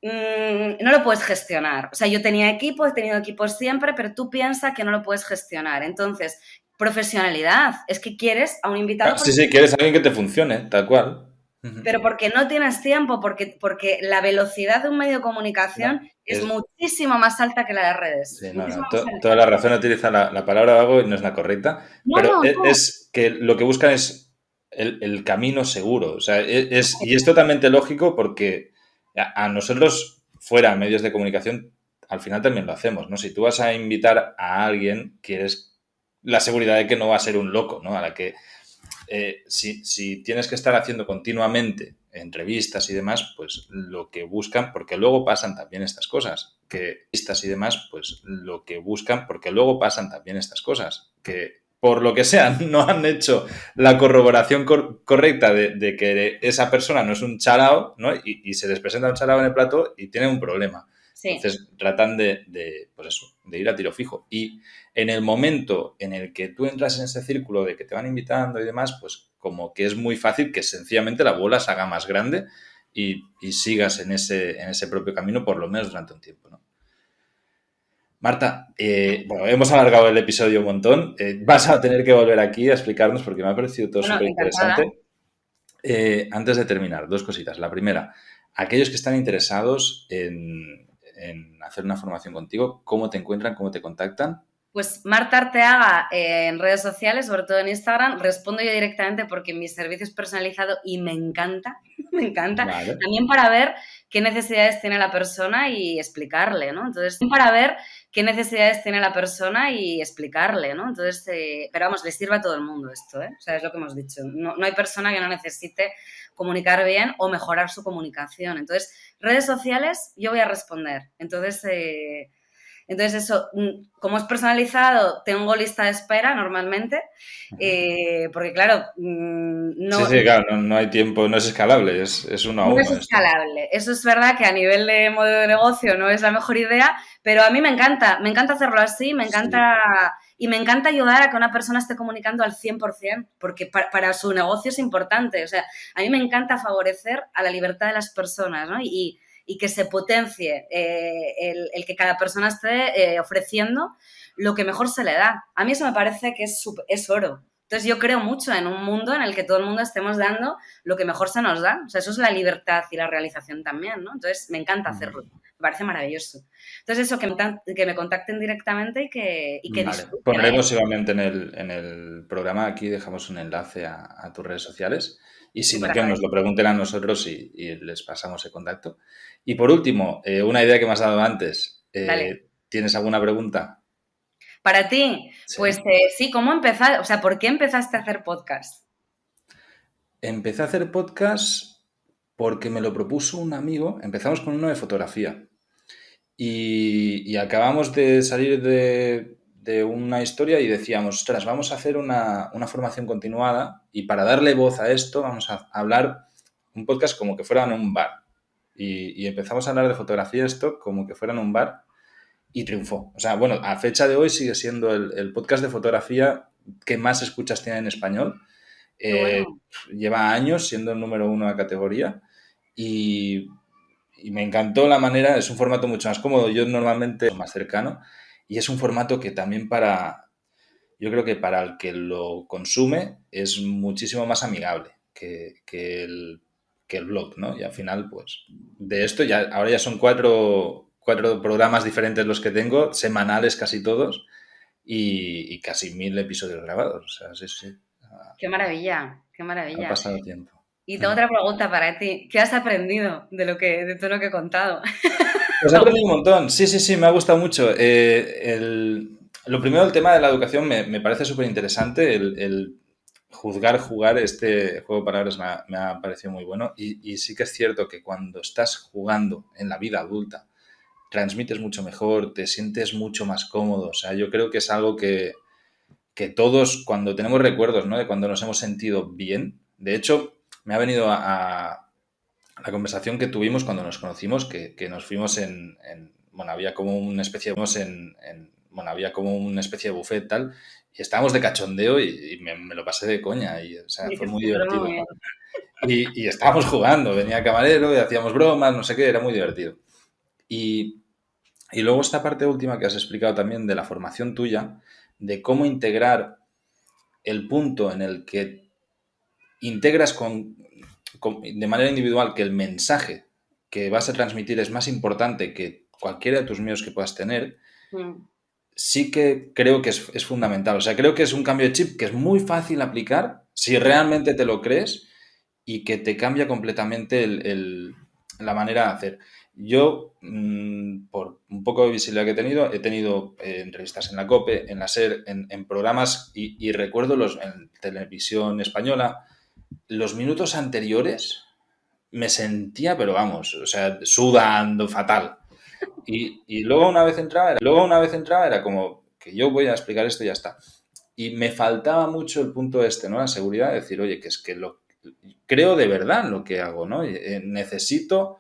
No lo puedes gestionar. O sea, yo tenía equipo, he tenido equipos siempre, pero tú piensas que no lo puedes gestionar. Entonces, profesionalidad. Es que quieres a un invitado sí, quieres a alguien que te funcione, tal cual. pero porque no tienes tiempo, porque la velocidad de un medio de No, comunicación es muchísimo más alta que la de redes. sí, Muchísimo más toda alta. la razón utiliza la palabra vago y no es la correcta, No, pero no, no. es que lo que buscan es el camino seguro. O sea, y es totalmente lógico porque a nosotros, fuera medios de comunicación, al final también lo hacemos, ¿no? Si tú vas a invitar a alguien, quieres la seguridad de que no va a ser un loco, ¿no? A la que si tienes que estar haciendo continuamente entrevistas y demás, pues lo que buscan, porque luego pasan también estas cosas, que y demás, pues lo que buscan, porque luego pasan también estas cosas, que por lo que sea no han hecho la corroboración correcta de que esa persona no es un chalao, ¿no? Y se les presenta un chalao en el plato y tienen un problema. Sí, Entonces tratan pues eso, de ir a tiro fijo. Y en el momento en el que tú entras en ese círculo de que te van invitando y demás, pues como que es muy fácil que sencillamente la bola se haga más grande y sigas en ese propio camino por lo menos durante un tiempo, ¿no? Marta, bueno, hemos alargado el episodio un montón. Vas a tener que volver aquí a explicarnos porque me ha parecido todo bueno, súper encantada. interesante. Antes de terminar, dos cositas. La primera, aquellos que están interesados en hacer una formación contigo, ¿cómo te encuentran, cómo te contactan? Pues Marta Arteaga en redes sociales, sobre todo en Instagram, respondo yo directamente porque mi servicio es personalizado y me encanta, me encanta. Vale. También para ver qué necesidades tiene la persona y explicarle, ¿no? Entonces, para ver qué necesidades tiene la persona y explicarle, ¿no? Entonces, pero vamos, le sirve a todo el mundo esto, ¿eh? O sea, es lo que hemos dicho. No hay persona que no necesite comunicar bien o mejorar su comunicación. Entonces, redes sociales, yo voy a responder. Entonces, eso, como es personalizado, tengo lista de espera normalmente, porque claro, no, Sí, claro, no hay tiempo, no es escalable, es uno a no uno es esto. escalable. Eso es verdad que a nivel de modelo de negocio no es la mejor idea, pero a mí me encanta hacerlo así, me Sí. encanta y me encanta ayudar a que una persona esté comunicando al 100%, porque para su negocio es importante. O sea, a mí me encanta favorecer a la libertad de las personas, ¿no? Y que se potencie el que cada persona esté ofreciendo lo que mejor se le da. A mí eso me parece que es oro. Entonces yo creo mucho en un mundo en el que todo el mundo estemos dando lo que mejor se nos da. O sea, eso es la libertad y la realización también, ¿no? Entonces me encanta hacerlo. Me parece maravilloso. Entonces eso, que me contacten directamente y que Vale, disfruten, ¿eh? pondremos igualmente en el programa, aquí dejamos un enlace a tus redes sociales y si no, Súper que nos lo agradecido. pregunten a nosotros y les pasamos el contacto. Y por último, una idea que me has dado antes, Dale. ¿tienes alguna pregunta? Para ti, pues Sí. sí, ¿cómo empezaste? O sea, ¿por qué empezaste a hacer podcast? Empecé a hacer podcast porque me lo propuso un amigo, empezamos con uno de fotografía. Y acabamos de salir de una historia y decíamos, ostras, vamos a hacer una formación continuada y para darle voz a esto vamos a hablar un podcast como que fuera en un bar. Y empezamos a hablar de fotografía esto como que fuera en un bar y triunfó. O sea, bueno, a fecha de hoy sigue siendo el podcast de fotografía que más escuchas tiene en español. Qué bueno. Lleva años siendo el número uno de categoría y me encantó la manera, es un formato mucho más cómodo, yo normalmente más cercano y es un formato que también yo creo que para el que lo consume es muchísimo más amigable que el blog, ¿no? Y al final, pues, de esto ahora ya son cuatro programas diferentes los que tengo, semanales casi todos y casi 1000 episodios grabados, o sea, sí, Qué maravilla, qué ha maravilla. pasado tiempo. Y tengo otra pregunta para ti. ¿Qué has aprendido de todo lo que he contado? Pues he aprendido un montón. Sí, me ha gustado mucho. Lo primero, el tema de la educación me parece súper interesante. juzgar, jugar, este juego de palabras me ha parecido muy bueno y sí que es cierto que cuando estás jugando en la vida adulta, transmites mucho mejor, te sientes mucho más cómodo. O sea, yo creo que es algo que todos, cuando tenemos recuerdos, ¿no? De cuando nos hemos sentido bien. De hecho, me ha venido a la conversación que tuvimos cuando nos conocimos, que nos fuimos bueno, había como una especie bueno, había como una especie de buffet tal, y estábamos de cachondeo y me lo pasé de coña, y, o sea, fue muy Pero muy divertido. bien. Y estábamos jugando, venía el camarero y hacíamos bromas, no sé qué, era muy divertido. Y, y luego esta parte última que has explicado también de la formación tuya, de cómo integrar el punto en el que integras de manera individual que el mensaje que vas a transmitir es más importante que cualquiera de tus miedos que puedas tener, sí que creo que es fundamental. O sea, creo que es un cambio de chip que es muy fácil aplicar si realmente te lo crees y que te cambia completamente la manera de hacer. Yo, por un poco de visibilidad que he tenido entrevistas en la COPE, en la SER, en programas y recuerdo en televisión española, los minutos anteriores me sentía, pero vamos, o sea, sudando fatal. Y luego una vez entraba era como que yo voy a explicar esto y ya está. Y me faltaba mucho el punto este, ¿no? La seguridad de decir, oye, que es que creo de verdad en lo que hago, ¿no? Necesito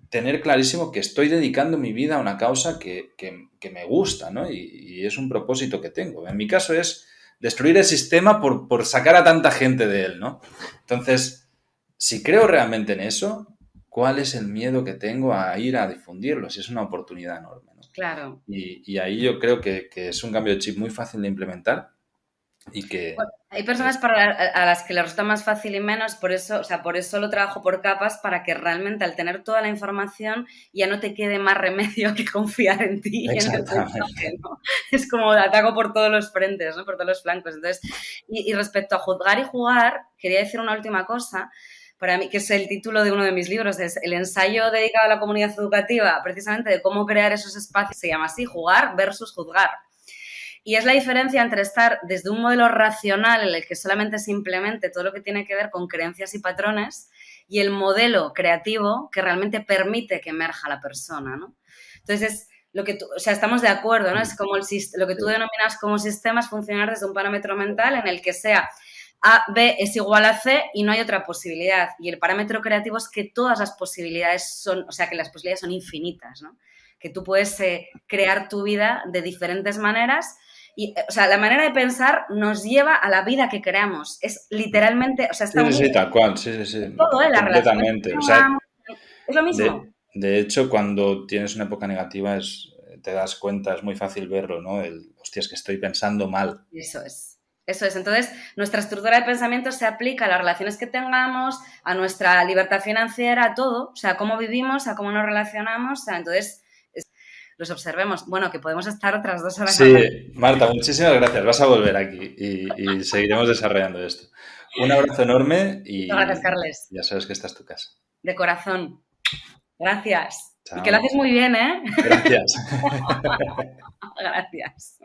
tener clarísimo que estoy dedicando mi vida a una causa que me gusta, ¿no? Y es un propósito que tengo. En mi caso es destruir el sistema por sacar a tanta gente de él, ¿no? Entonces, si creo realmente en eso, ¿cuál es el miedo que tengo a ir a difundirlo? Si es una oportunidad enorme, ¿no? Claro. Y ahí yo creo que es un cambio de chip muy fácil de implementar y que... Bueno, hay personas a las que les resulta más fácil y menos, por eso, o sea, por eso lo trabajo por capas, para que realmente al tener toda la información ya no te quede más remedio que confiar en ti y en el mensaje, ¿no? Es como ataco por todos los frentes, ¿no? Por todos los flancos. Entonces, y respecto a juzgar y jugar, quería decir una última cosa, para mí, que es el título de uno de mis libros, es el ensayo dedicado a la comunidad educativa, precisamente de cómo crear esos espacios, se llama así, jugar versus juzgar. Y es la diferencia entre estar desde un modelo racional en el que solamente se implemente todo lo que tiene que ver con creencias y patrones y el modelo creativo que realmente permite que emerja la persona, ¿no? Entonces, lo que tú, o sea, estamos de acuerdo, ¿no? Es como lo que tú denominas como sistemas funcionar desde un parámetro mental en el que sea A, B es igual a C y no hay otra posibilidad. Y el parámetro creativo es que todas las posibilidades son, o sea, que las posibilidades son infinitas, ¿no? Que tú puedes crear tu vida de diferentes maneras. Y, o sea, la manera de pensar nos lleva a la vida que creamos. Es literalmente, o sea, está Sí, tal cual, sí. todo, la relación que Completamente. O sea, tengamos, es lo mismo. de hecho, cuando tienes una época negativa te das cuenta, es muy fácil verlo, ¿no? Hostia, es que estoy pensando mal. Eso es. Eso es. Entonces, nuestra estructura de pensamiento se aplica a las relaciones que tengamos, a nuestra libertad financiera, a todo. O sea, a cómo vivimos, a cómo nos relacionamos. O sea, entonces, los observemos. Bueno, que podemos estar otras 2 horas hablando. Sí, Marta, muchísimas gracias. Vas a volver aquí y seguiremos desarrollando esto. Un abrazo enorme Muchas gracias, y Carles. ya sabes que esta es tu casa. De corazón. Gracias. Chao. Y que lo haces muy bien, ¿eh? Gracias. Gracias.